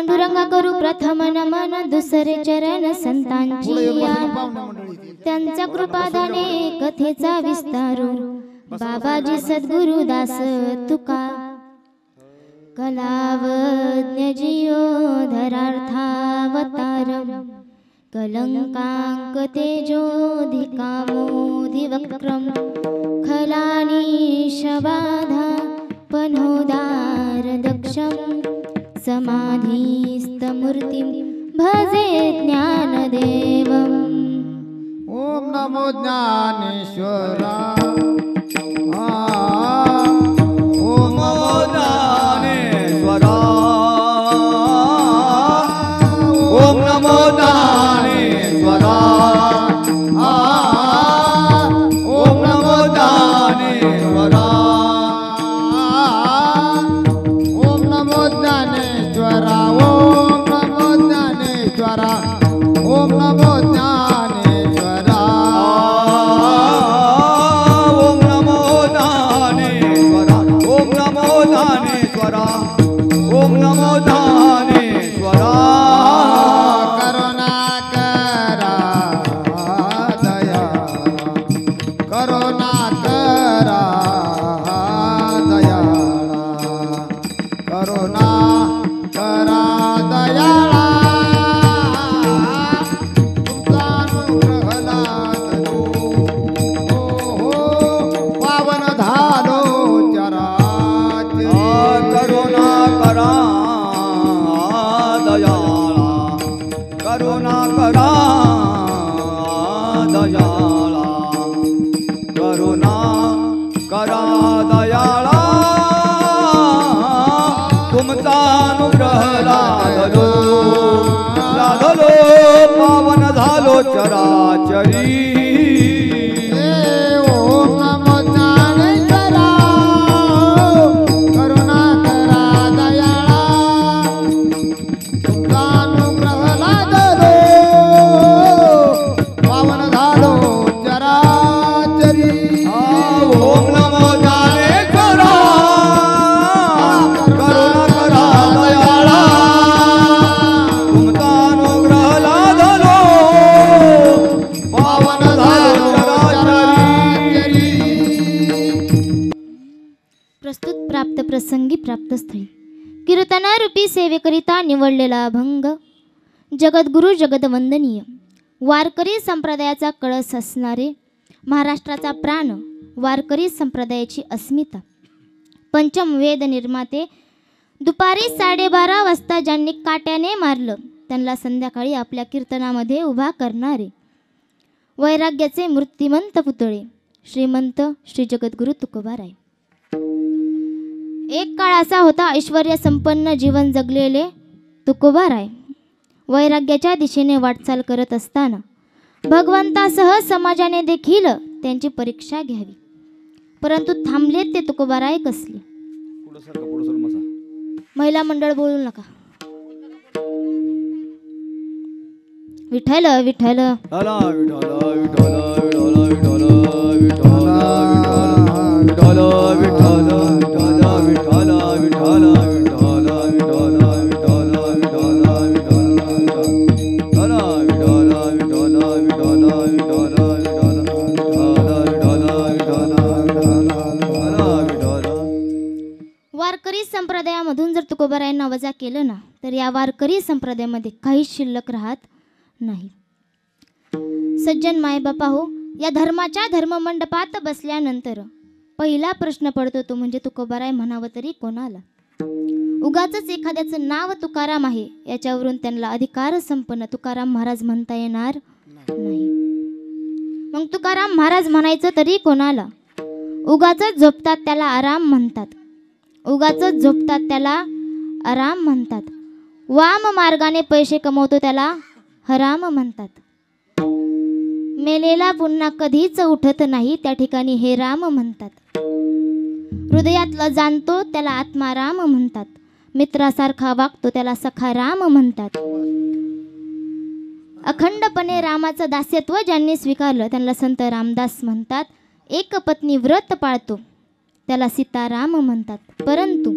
पांडुरंगा करू प्रथम नमन दुसरे चरण संतांची त्यांच्या कृपादाने कथेचा विस्तारू बाबाजी सद्गुरु दास तुका कलावज्ञ जियो धरार्थावतारम कलंकांक तेजोधिकामोधिवक्रम खलानीशबाधा पनोदार दक्षम समाधिस्तमूर्तिं भजे ज्ञानदेवम्। ओम नमो ज्ञानेश्वरा ओम नमो ज्ञानेश्वरा ओम नमो ज्ञानेश्वरा ओम नमो ज्ञानेश्वरा ओम नमो ज्ञानेश्वरा ओम नमो ज्ञानेश्वरा ओम नमो ज्ञानेश्वरा ओम नमो ज्ञानेश्वरा ओम नमो ज्ञानेश्वरा करुणा करा दया करुणा करा दया करुणा करा दयाळा करुणा करा दयाळा करुणा करा दयाळा तुमचा अनुग्रह लादलो लादलो पावन झालो चराचरी प्रसंगी प्राप्त स्थळी कीर्तनारूपी सेवेकरिता निवडलेला अभंग जगद्गुरु जगदवंदनीय वारकरी संप्रदायाचा कळस असणारे महाराष्ट्राचा प्राण वारकरी संप्रदायाची अस्मिता पंचम वेद निर्माते दुपारी 12:30 वाजता ज्यांनी काट्याने मारलं त्यांना संध्याकाळी आपल्या कीर्तनामध्ये उभा करणारे वैराग्याचे मूर्तिमंत पुतळे श्रीमंत श्री जगद्गुरु तुकोबाराय। एक काळ असा होता ऐश्वर्य संपन्न जीवन जगलेले तुकोबाराय वैराग्याच्या दिशेने वाटचाल करत असताना भगवंतासह समाजाने देखील त्यांची परीक्षा घ्यावी परंतु थांबलेत ते तुकोबाराय कसले। महिला मंडळ बोलू नका। विठ्ठल विठ्ठल वारकरी संप्रदायामधून जर तुकोबारायांना वजा केलं ना तर या वारकरी संप्रदायामध्ये काही शिल्लक राहत नाही। सज्जन मायबापा हो या धर्माच्या धर्ममंडपात बसल्यानंतर पहिला प्रश्न पडतो तो म्हणजे तुकोबाराय म्हणावं तरी कोणाला। उगाचच एखाद्याचं नाव तुकाराम आहे याच्यावरून त्यांना अधिकार संपन्न तुकाराम महाराज म्हणता येणार नाही। मग तुकाराम महाराज म्हणायचं तरी कोणाला। उगाचच झोपतात त्याला आराम म्हणतात उगाचच झोपतात त्याला आराम म्हणतात वाम मार्गाने पैसे कमवतो त्याला हराम म्हणतात मेलेला पुन्हा कधीच उठत नाही त्या ठिकाणी हे राम म्हणतात हृदयातला जाणतो त्याला आत्माराम म्हणतात मित्रासारखा वागतो त्याला सखा राम म्हणतात अखंडपणे रामाचं दास्यत्व ज्यांनी स्वीकारलं त्यांना संत रामदास म्हणतात एक पत्नी व्रत पाळतो त्याला सीताराम म्हणतात परंतु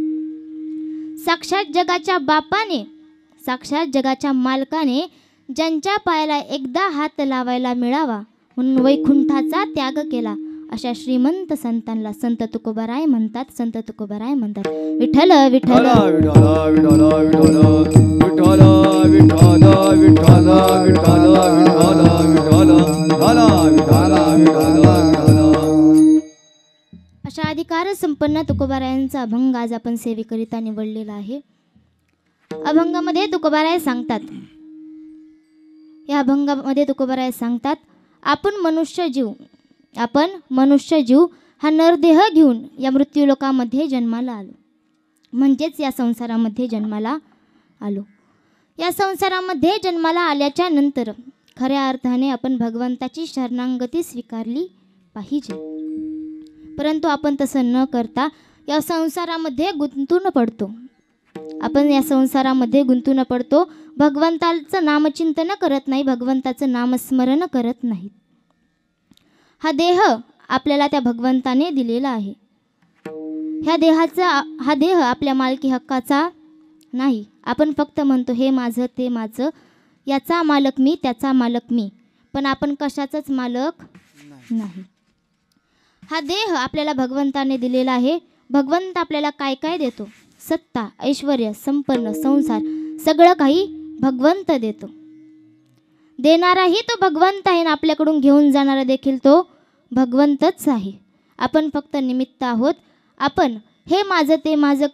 साक्षात जगाच्या बापाने साक्षात जगाच्या मालकाने ज्यांच्या पायाला एकदा हात लावायला मिळावा म्हणून वैकुंठाचा त्याग केला अशा श्रीमंत संतांना संत तुकोबाराय म्हणतात. संत तुकोबाराय म्हणतात. विठ्ठल विठ्ठल अशा अधिकार संपन्न तुकोबारायांचा अभंग आज आपण सेवेकरिता निवडलेला आहे. अभंगामध्ये तुकोबाराय सांगतात, या अभंगामध्ये तुकोबाराय सांगतात, आपण मनुष्य जीव हा नरदेह घेऊन या मृत्यूलोकामध्ये जन्माला आलो. म्हणजेच या संसारामध्ये जन्माला आलो. या संसारामध्ये जन्माला आल्याच्या नंतर खऱ्या अर्थाने आपण भगवंताची शरणागती स्वीकारली पाहिजे. परंतु आपण तसं न करता या संसारामध्ये गुंतून पडतो. आपण या संसारामध्ये गुंतून पडतो. भगवंताचं नामचिंतन करत नाही, भगवंताचं नामस्मरण करत नाही. हा देह आपल्याला त्या भगवंताने दिलेला आहे. हा देह आपल्या मालकी हक्काचा नाही. आपण फक्त म्हणतो हे माझं ते माझं, याचा मालक मी त्याचा मालक मी, पण आपण कशाचाच मालक नाही. हा देह आपल्याला भगवंताने दिलेला आहे. भगवंत आपल्याला काय काय देतो? सत्ता, ऐश्वर्य, संपन्न, संसार सगळं काही भगवंत देतो. देणाराही तो भगवंत आहे आणि आपल्याकडून घेऊन जाणारा देखील तो भगवंतच आहे. आपण फक्त निमित्त आहोत. आपण हे माझं ते माझं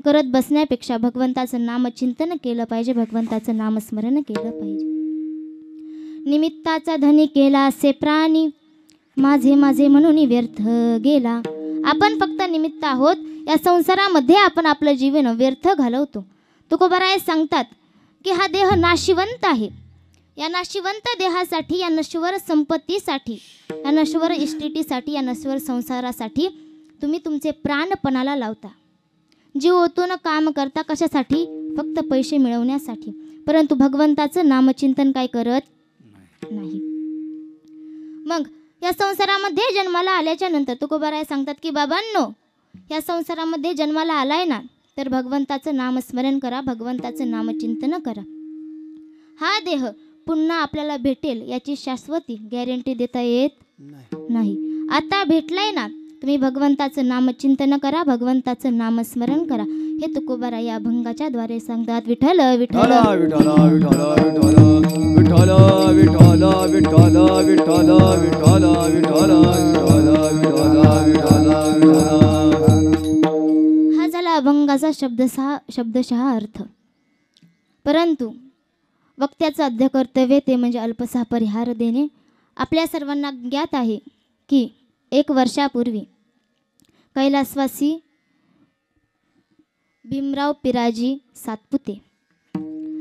करत बसण्यापेक्षा भगवंताचं नामचिंतन केलं पाहिजे, भगवंताचं नामस्मरण केलं पाहिजे. निमित्ताचा धनी केला असे प्राणी, माझे माझे म्हणून व्यर्थ गेला. आपण फक्त निमित्त आहोत. या संसारामध्ये आपण आपलं जीवन व्यर्थ घालवतो. तुकोबाराय सांगतात की हा देह नाशिवंत आहे. या नाशिवंत देहासाठी, या नश्वर संपत्तीसाठी, या नश्वर इष्टिटीसाठी, या नश्वर संसारासाठी तुम्ही तुमचे प्राणपणाला लावता. जीव ओतून काम करता. कशासाठी? फक्त पैसे मिळवण्यासाठी. परंतु भगवंताचं नामचिंतन काय करत नाही. मग या संसारामध्ये जन्माला आल्याच्या नंतर तुकोबाराय सांगतात की बाबांनो, या संसारामध्ये जन्माला आलाय ना, तर भगवंताचं नामस्मरण करा, भगवंताचं नामचिंतन करा. हा देह पुन्हा आपल्याला भेटेल याची शाश्वती गॅरंटी देता येत नाही. आता भेटलाय ना, तुम्ही भगवंताचं नामचिंतन करा, भगवंताचं नामस्मरण करा. हे तुकोबाराय या अभंगाच्या द्वारे सांगतात. विठ्ठल विठ्ठल हा झाला अभंगाचा शब्दशः अर्थ. परंतु वक्त्याचं आद्य कर्तव्य ते म्हणजे अल्पसा परिहार देणे. आपल्या सर्वांना ज्ञात आहे की 1 वर्षापूर्वी कैलासवासी भीमराव पिराजी सातपुते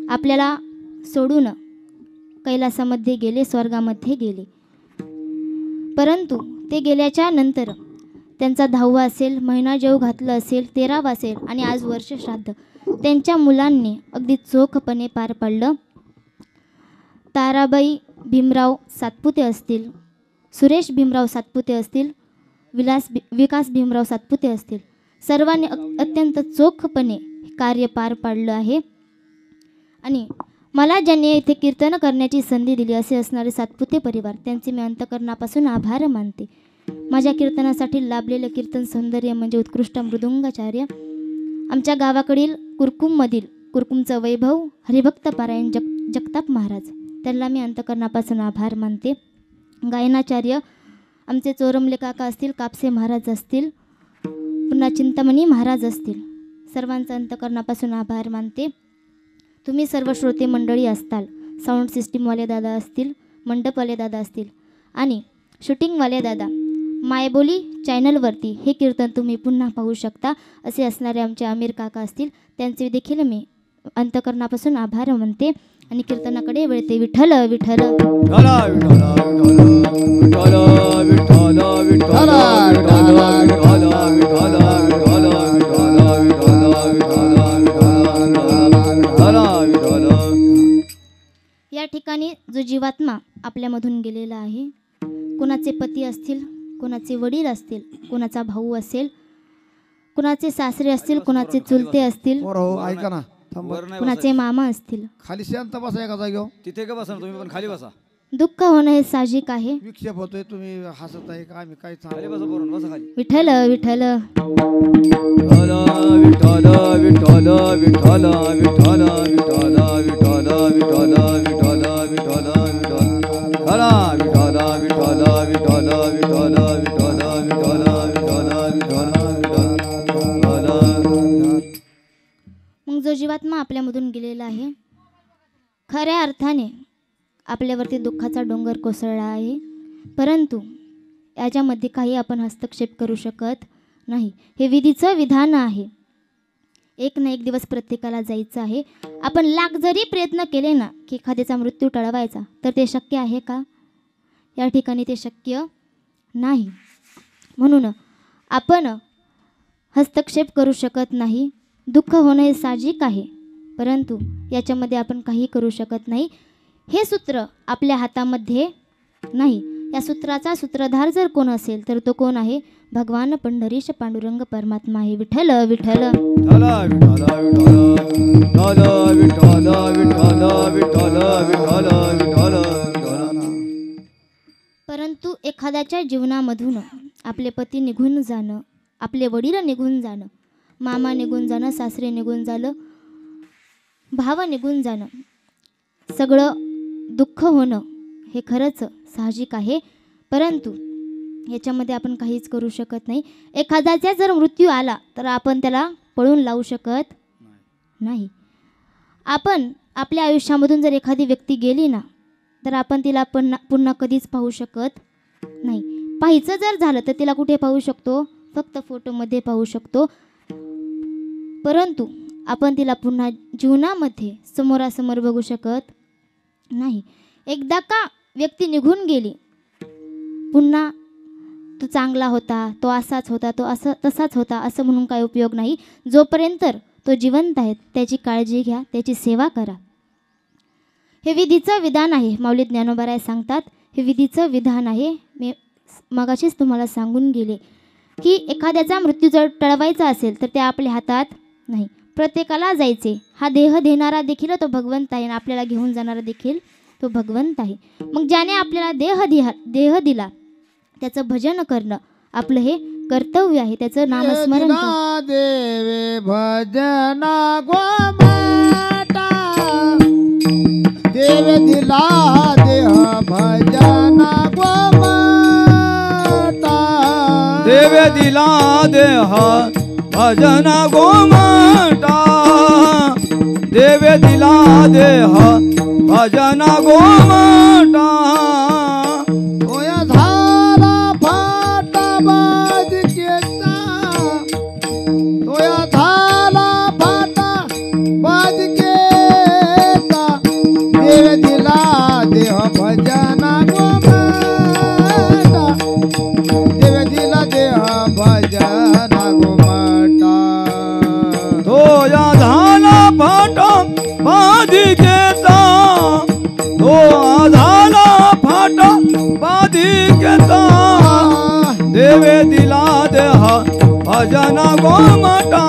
आपल्याला सोडून कैलासामध्ये गेले, स्वर्गामध्ये गेले. परंतु ते गेल्याच्या नंतर त्यांचा 10वा असेल, महिना जेव घातलं असेल, 13वा असेल आणि आज वर्ष श्राद्ध त्यांच्या मुलांनी अगदी चोखपणे पार पाडलं. ताराबाई भीमराव सातपुते असतील, सुरेश भीमराव सातपुते असतील, विकास भीमराव सातपुते असतील, सर्वांनी अत्यंत चोखपणे कार्य पार पाडलं आहे. आणि मला ज्यांनी इथे कीर्तन करण्याची संधी दिली असे असणारे सातपुते परिवार, त्यांचे मी अंतःकरणापासून आभार मानते. माझ्या कीर्तनासाठी लाभलेलं कीर्तन सौंदर्य म्हणजे उत्कृष्ट मृदुंगाचार्य, आमच्या गावाकडील कुरकुमचं वैभव हरिभक्त पारायण जगताप महाराज, त्यांना मी अंतःकरणापासून आभार मानते. गायनाचार्य आमचे चोरमले काका असतील, कापसे महाराज असतील, पुन्हा चिंतामणी महाराज असतील, सर्वांचं अंतःकरणापासून आभार मानते. तुम्ही सर्व श्रोते मंडळी असताल, साऊंड सिस्टीमवाले दादा असतील, मंडपवाले दादा असतील आणि शूटिंगवाले दादा, मायबोली चॅनलवरती हे कीर्तन तुम्ही पुन्हा पाहू शकता असे असणारे आमचे आमिर काका असतील, त्यांचे देखील मी अंतःकरणापासून आभार मानते आणि कीर्तनाकडे वळते. विठ्ठल विठ्ठल या ठिकाणी जो जीवात्मा आपल्यामधून गेलेला आहे, कोणाचे पती असतील, कोणाचे वडील असतील, कोणाचा भाऊ असेल, कोणाचे सासरे असतील, कोणाचे चुलते असतील, ऐका ना, वर नाही कुणाचे बसायचं. मामा असतील. खाली शांत बसा एका जागेवर. तिथे का बसा तुम्ही, पण खाली बसा. दुःख होणं हे साहजिक आहे. विक्षेप होतोय, तुम्ही हसत आहे का? आम्ही काय खाली बसा, पोरांनो, बसा खाली. विठ्ठल विठ्ठल विठ्ठल विठ्ठल विठ्ठल विठ्ठल विठ्ठल विठ्ठल विठ्ठल विठ्ठल विठ्ठल विठ्ठल हरा विठ्ठल विठ्ठल विठ्ठल विठ्ठल विठ्ठल विठ्ठल विठ्ठल विठ्ठल विठ्ठल. मग जो जीवात्मा आपल्यामधून गेलेला आहे, खऱ्या अर्थाने आपल्यावरती दुःखाचा डोंगर कोसळला आहे, परंतु याच्यामध्ये काही आपण हस्तक्षेप करू शकत नाही. हे विधीचं विधान आहे. एक ना एक दिवस प्रत्येकाला जायचं आहे. आपण लाख जरी प्रयत्न केले ना की एखाद्याचा मृत्यू टळवायचा, तर ते शक्य आहे का? या ठिकाणी ते शक्य नाही. म्हणून आपण हस्तक्षेप करू शकत नाही. दुःख होणं हे साहजिक आहे, परंतु याच्यामध्ये आपण काही करू शकत नाही. हे सूत्र आपल्या हातामध्ये नाही. या सूत्राचा सूत्रधार जर कोण असेल तर तो कोण आहे? भगवान पंढरीश पांडुरंग परमात्मा आहे. विठ्ठल विठ्ठल विठ्ठल विठ्ठल विठ्ठल विठ्ठल विठ्ठल विठ्ठल विठ्ठल विठ्ठल. परंतु एखाद्याच्या जीवनामधून आपले पती निघून जाणं, आपले वडील निघून जाणं, मामा निघून जाणं, सासरे निघून जाणं, भाव निघून जाणं, सगळं दुःख होणं हे खरंच साहजिक आहे, परंतु याच्यामध्ये आपण काहीच करू शकत नाही. एखाद्याचा जर मृत्यू आला तर आपण त्याला पळून लावू शकत नाही. आपण आपल्या आयुष्यामधून जर एखादी व्यक्ती गेली ना, तर आपण तिला पुन्हा कधीच पाहू शकत नाही. पाहायचं जर झालं तर तिला कुठे पाहू शकतो? फक्त फोटोमध्ये पाहू शकतो, परंतु आपण तिला पुन्हा जीवनामध्ये समोरासमोर बघू शकत नाही. एकदा का व्यक्ती निघून गेली, पुन्हा तो चांगला होता, तो असाच होता, तो तसाच होता असं म्हणून काही उपयोग नाही. जोपर्यंत तो जिवंत आहे त्याची काळजी घ्या, त्याची सेवा करा. हे विधीचं विधान आहे. माऊली ज्ञानोबाराय सांगतात हे विधीचं विधान आहे. मी मगाशीच तुम्हाला सांगून गेले की एखाद्याचा मृत्यू जर टळवायचा असेल तर ते आपल्या हातात नाही. प्रत्येकाला जायचे. हा देह देणारा देखील तो भगवंत आहे आणि आपल्याला घेऊन जाणारा देखील तो भगवंत आहे. मग ज्याने आपल्याला देह दिला त्याचं भजन करणं आपलं हे कर्तव्य आहे. त्याचं नामस्मरण देवे भजना गोमाता, देव दिला देह भजना गोमाता, देव दिला देह भजना गोमाता, देव दिला देह भजना गोमाता. होया झाला फाटा बाजकेचा, होया झाला फाटा बाजकेचा, देव दिला देह भजना गोमाता, देव दिला देह भजना गोमाता. धोया झाला फाटा बाधिकेचा, तो झाला फाटा बाधिकेचा, देवे दिला देह भजना गोमाता,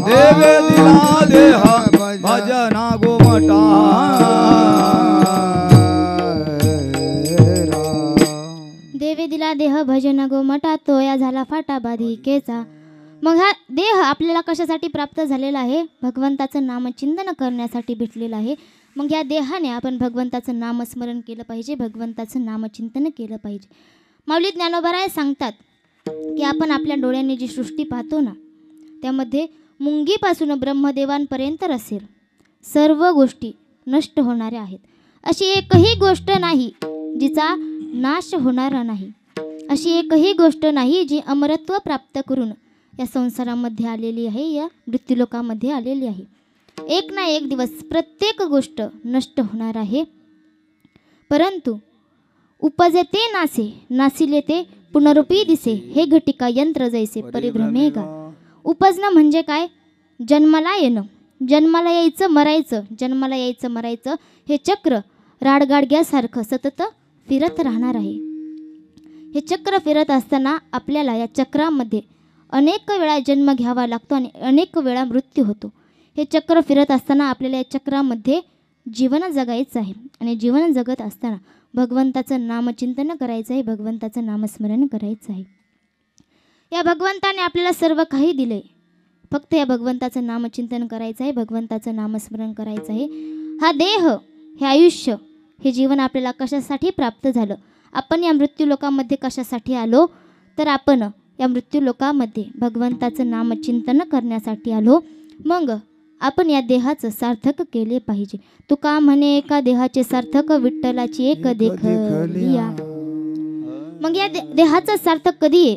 देवे दिला देह भजना गोमाता. देवे दिला देह भजन गोमटा, तोया झाला फाटा बाधिकेचा. मग हा देह आपल्याला कशासाठी प्राप्त झालेला आहे? भगवंताचं नामचिंतन करण्यासाठी भेटलेलं आहे. मग या देहाने आपण भगवंताचं नामस्मरण केलं पाहिजे, भगवंताचं नामचिंतन केलं पाहिजे. माऊली ज्ञानोबाराय सांगतात की आपण आपल्या डोळ्यांनी जी सृष्टी पाहतो ना, त्यामध्ये मुंगीपासून ब्रह्मदेवांपर्यंत असेल सर्व गोष्टी नष्ट होणाऱ्या आहेत. अशी एकही गोष्ट नाही जिचा नाश होणारा नाही. अशी एकही गोष्ट नाही जी अमरत्व प्राप्त करून या संसारामध्ये आलेली आहे, या मृत्यूलोकामध्ये आलेली आहे. एक ना एक दिवस प्रत्येक गोष्ट नष्ट होणार आहे. परंतु उपजे ते नासे, नासिले ते पुनरुपी दिसे, हे घटिका यंत्र जैसे परिभ्रमे गा. उपजणं म्हणजे काय? जन्माला येणं, जन्माला यायचं मरायचं, जन्माला यायचं मरायचं, हे चक्र राडगाडग्यासारखं सतत फिरत राहणार आहे. हे चक्र फिरत असताना आपल्याला या चक्रामध्ये अनेक वेळा जन्म घ्यावा लागतो आणि अनेक वेळा मृत्यू होतो. हे चक्र फिरत असताना आपल्याला या चक्रामध्ये जीवन जगायचं आहे आणि जीवन जगत असताना भगवंताचं नामचिंतन करायचं आहे, भगवंताचं नामस्मरण करायचं आहे. या भगवंताने आपल्याला सर्व काही दिले, फक्त या भगवंताचं नामचिंतन करायचं आहे, भगवंताचं नामस्मरण करायचं आहे. हा देह, हे आयुष्य, हे जीवन आपल्याला कशासाठी प्राप्त झालं? आपण या मृत्यूलोकामध्ये कशासाठी आलो? तर आपण या मृत्यूलोकामध्ये भगवंताचं नामचिंतन करण्यासाठी आलो. मग आपण या देहाचं सार्थक केले पाहिजे. तुका म्हणे एका देहाचे सार्थक, विठ्ठलाची एक देखलिया. मग या देहाचं सार्थक कधी आहे?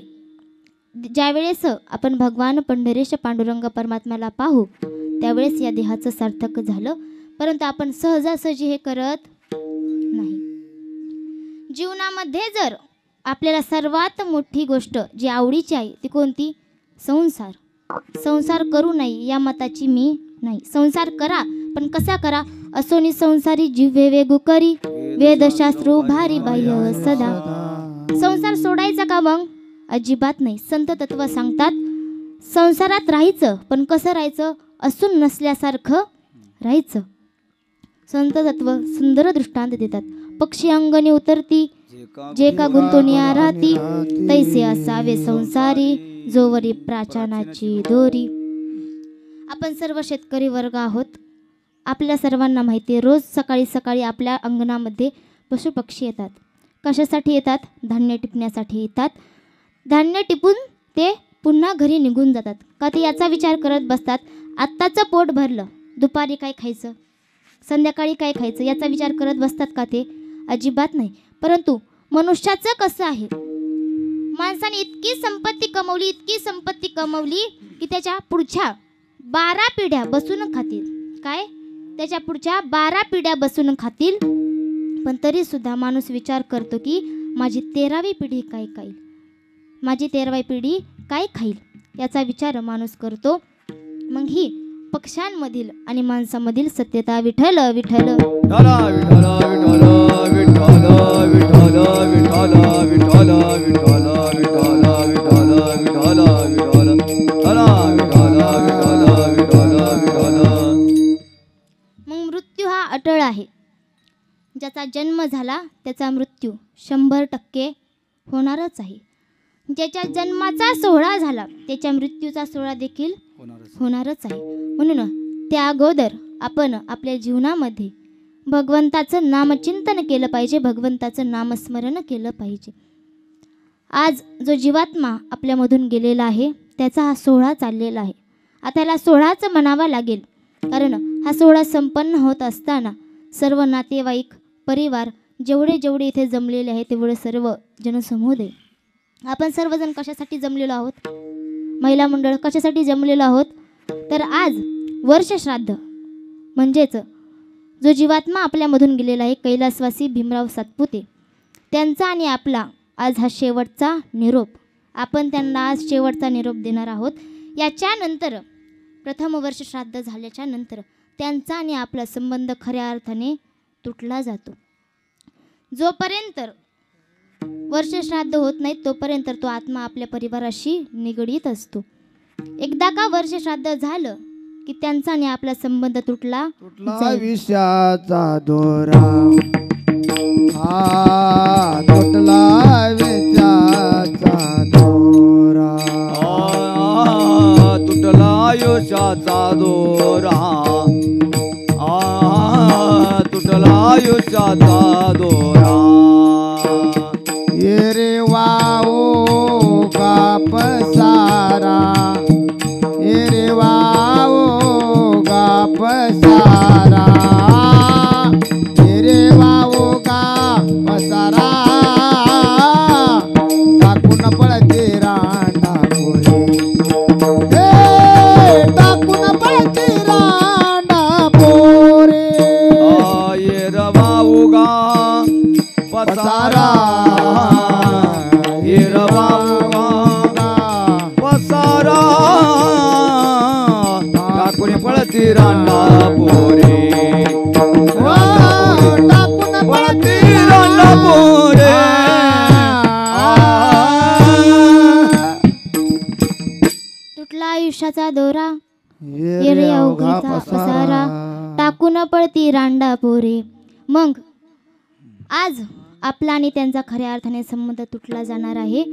ज्यावेळेस आपण भगवान पंढरीश पांडुरंग परमात्म्याला पाहू त्यावेळेस या देहाचं सार्थक झालं. परंतु आपण सहजासहजी हे करत नाही. जीवनामध्ये जर आपल्याला सर्वात मोठी गोष्ट जी आवडीची आहे ती कोणती? संसार. संसार करू नये या मताची मी नाही. संसार करा, पण कसा करा? असोनी संसारी जिव्हे वेगू करी, वेदशास्त्रो भारी बाह्य सदा. संसार सोडायचा का मग? अजिबात नाही. संत तत्व सांगतात संसारात राहायचं, पण कसं राहायचं? असून नसल्यासारखं राहायचं. संत तत्व सुंदर दृष्टांत देतात. पक्षी अंगणी उतरती, जे का गुंतवणिया राहती, तैसे असावे संसारी, जोवरी प्राचनाची दोरी. आपण सर्व शेतकरी वर्ग आहोत. आपल्या सर्वांना माहिती आहे, रोज सकाळी सकाळी आपल्या अंगणामध्ये पशुपक्षी येतात. कशासाठी येतात? धान्य टिपण्यासाठी येतात. धान्य टिपून ते पुन्हा घरी निघून जातात. का ते याचा विचार करत बसतात आत्ताचं पोट भरलं, दुपारी काय खायचं, संध्याकाळी काय खायचं, याचा विचार करत बसतात का ते? अजिबात नाही. परंतु मनुष्याचं कसं आहे? माणसाने इतकी संपत्ती कमवली, इतकी संपत्ती कमवली की त्याच्या पुढच्या 12 पिढ्या बसून खातील. काय? त्याच्या पुढच्या 12 पिढ्या बसून खातील. पण तरी सुद्धा माणूस विचार करतो की माझी 13वी पिढी काय खाईल, माझी 13वी पिढी काय खाईल, याचा विचार माणूस करतो. मग ही पक्ष्यांमधील आणि माणसामधील सत्यता. विठ्ठल विठ्ठल विठ्ठल विठ्ठल विठ्ठल विठ्ठल विठ्ठल विठ्ठल विठ्ठल विठ्ठल विठ्ठल विठ्ठल विठ्ठल. मग मृत्यू हा अटळ आहे. ज्याचा जन्म झाला त्याचा मृत्यू 100% होणारच आहे. ज्याच्या जन्माचा सोहळा झाला त्याच्या मृत्यूचा सोहळा देखील होणारच आहे. म्हणून त्या अगोदर आपण आपल्या जीवनामध्ये भगवंताचं नामचिंतन केलं पाहिजे, भगवंताचं नामस्मरण केलं पाहिजे. आज जो जीवात्मा आपल्यामधून गेलेला आहे त्याचा हा सोहळा चाललेला आहे. आता याला सोहळाच म्हणावा लागेल, कारण हा सोहळा संपन्न होत असताना सर्व नातेवाईक, परिवार जेवढे जेवढे इथे जमलेले आहे तेवढे सर्व जनसमुदाय, आपण सर्वजण कशासाठी जमलेलो आहोत? महिला मंडळ कशासाठी जमलेलो आहोत? तर आज वर्षश्राद्ध म्हणजेच जो जीवात्मा आपल्यामधून गेलेला आहे कैलासवासी भीमराव सातपुते, त्यांचा आणि आपला आज हा शेवटचा निरोप. आपण त्यांना आज शेवटचा निरोप देणार आहोत. याच्यानंतर प्रथम वर्षश्राद्ध झाल्याच्या नंतर त्यांचा आणि आपला संबंध खऱ्या अर्थाने तुटला जातो. जोपर्यंत वर्षश्राद्ध होत नाही तोपर्यंत तो आत्मा आपल्या परिवाराशी निगडीत असतो. एकदा का वर्षश्राद्ध झालं की त्यांचा आणि आपला संबंध तुटला जाईल. विषाचा दोरा तुटला विषाचा दोरा, तुटला आयुष्याचा दोरा, तुटला आयुष्याचा दोरा. ये रे वाओ का पसारा, ये रे वाओ का पसारा, ये रे वाओ का पसारा, टाकून पळते रांडा पोरे, हे टाकून पळते रांडा पोरे. ये रवाऊगा पसारा, ये रवाऊगा पसारा, टाकून पळती रांडा पोरे, टाकून पळती रांडा पोरे. तुटला आयुष्याचा दोरा, ये रे अवघा पसारा टाकून पळती रांडा पोरे. मग आज आपला आणि त्यांचा खऱ्या अर्थाने संबंध तुटला जाणार आहे.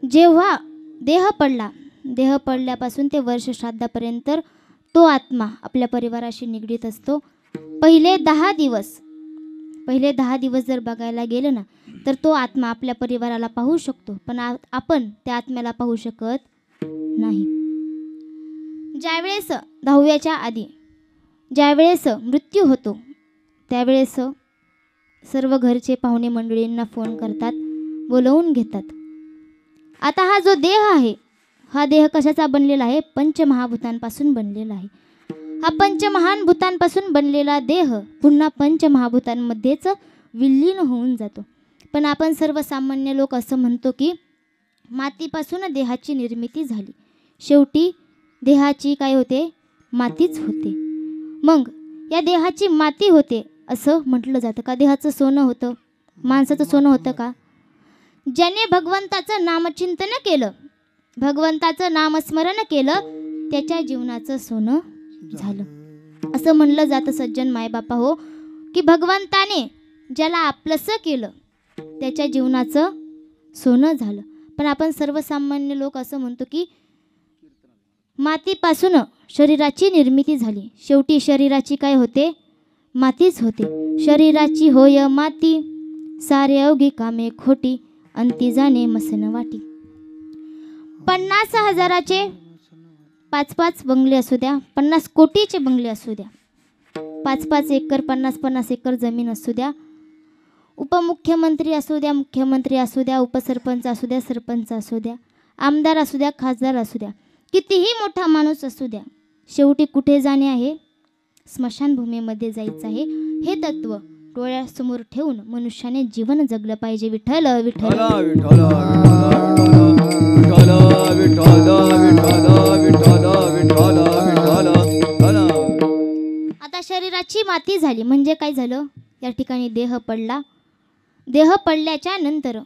जेव्हा देह पडल्यापासून ते वर्ष श्राद्धापर्यंत तो आत्मा आपल्या परिवाराशी निगडीत असतो. पहिले 10 दिवस जर बघायला गेलं ना तर तो आत्मा आपल्या परिवाराला पाहू शकतो, पण आपण त्या आत्म्याला पाहू शकत नाही. ज्यावेळेस 10व्याच्या आधी ज्यावेळेस मृत्यू होतो त्यावेळेस सर्व घरचे पाहुणे मंडळींना फोन करतात, बोलवून घेतात. आता हा जो देह आहे, हा देह कशाचा बनलेला आहे? पंचमहाभूतांपासून बनलेला आहे. हा पंचमहाभूतांपासून बनलेला देह पुन्हा पंचमहाभूतांमध्येच विलीन होऊन जातो. पण आपण सर्वसामान्य लोक असं म्हणतो की मातीपासून देहाची निर्मिती झाली. शेवटी देहाची काय होते? मातीच होते. मग या देहाची माती होते असं म्हटलं जातं का? देहाचं सोनं होतं? माणसाचं सोनं होतं का? ज्याने भगवंताचं नामचिंतन केलं, भगवंताचं नामस्मरण केलं, त्याच्या जीवनाचं सोनं झालं. असं म्हणलं जातं सज्जन मायबापा हो, की भगवंताने ज्याला आपलंसं केलं त्याच्या जीवनाचं सोनं झालं. पण आपण सर्वसामान्य लोक असं म्हणतो की मातीपासून शरीराची निर्मिती झाली. शेवटी शरीराची काय होते? मातीच होते. शरीराची होय माती, सारे अवघी कामे खोटी, अंती जाणे मसन वाटी. 50,000चे 5-5 बंगले असू द्या, 50 कोटीचे बंगले असू द्या, 5-5 एकर 50-50 एकर जमीन असू द्या, उपमुख्यमंत्री असू द्या, मुख्यमंत्री असू द्या, उपसरपंच असू द्या, सरपंच असू द्या, आमदार असू द्या, खासदार असू द्या, कितीही मोठा माणूस असू द्या, शेवटी कुठे जाणे आहे? स्मशानभूमीमध्ये जायचं आहे. हे तत्व डोळ्यासमोर ठेवून मनुष्याने जीवन जगलं पाहिजे. विठ्ठल विठ्ठल विठ्ठल विठ्ठल विठ्ठल विठ्ठल विठ्ठल विठ्ठल विठ्ठल. आता शरीराची माती झाली म्हणजे काय झालं? या ठिकाणी देह पडला. देह पडल्याच्या नंतर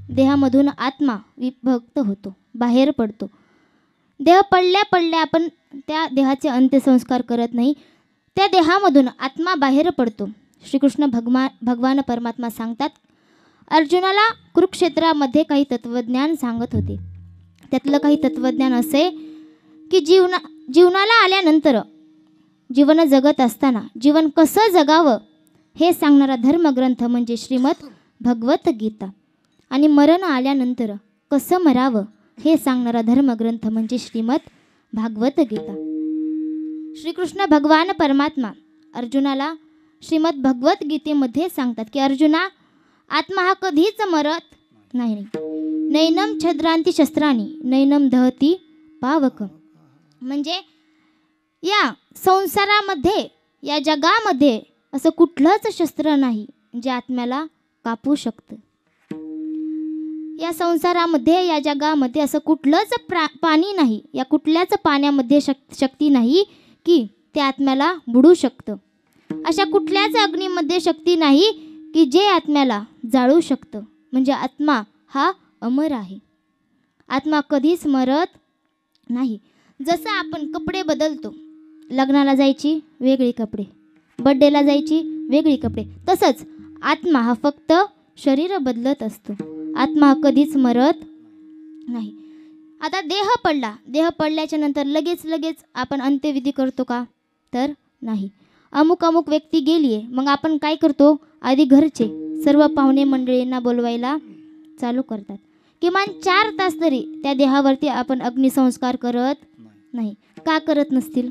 देहामधून आत्मा विभक्त होतो, बाहेर पडतो. देह पडल्या आपण त्या देहाचे अंत्यसंस्कार करत नाही. त्या देहामधून आत्मा बाहेर पडतो. श्रीकृष्ण भगवान परमात्मा सांगतात, अर्जुनाला कुरुक्षेत्रामध्ये काही तत्वज्ञान सांगत होते. त्यातलं काही तत्वज्ञान असे की जीवनाला आल्यानंतर, जीवन जगत असताना जीवन कसं जगावं हे सांगणारा धर्मग्रंथ म्हणजे श्रीमद भगवद्गीता, आणि मरण आल्यानंतर कसं मरावं हे सांगणारा धर्मग्रंथ म्हणजे श्रीमद भागवतगीता. श्रीकृष्ण भगवान परमात्मा अर्जुनाला श्रीमद भगवद्गीतेमध्ये सांगतात की अर्जुना, आत्मा हा कधीच मरत नाही. नैनम छद्रांती शस्त्रांनी नैनम दहती पावक. म्हणजे या संसारामध्ये, या जगामध्ये असं कुठलंच शस्त्र नाही जे आत्म्याला कापू शकतं. या संसारामध्ये, या जगामध्ये असं कुठलंच पाणी नाही, या कुठल्याच पाण्यामध्ये शक्ती नाही की ते आत्म्याला बुडू शकतं. अशा कुठल्याच अग्नीमध्ये शक्ती नाही की जे आत्म्याला जाळू शकतं. म्हणजे आत्मा हा अमर आहे. आत्मा कधीच मरत नाही. जसं आपण कपडे बदलतो, लग्नाला जायची वेगळी कपडे, बड्डेला जायची वेगळी कपडे, तसंच आत्मा हा फक्त शरीर बदलत असतो. आत्मा कधीच मरत नाही. आता देह पडला, देह पडल्याच्या नंतर लगेच आपण अंत्यविधी करतो का? तर नाही. अमुक व्यक्ती गेली आहे, मग आपण काय करतो? आधी घरचे सर्व पाहुणे मंडळींना बोलवायला चालू करतात. किमान 4 तास तरी त्या देहावरती आपण अग्निसंस्कार करत नाही. का करत नसतील?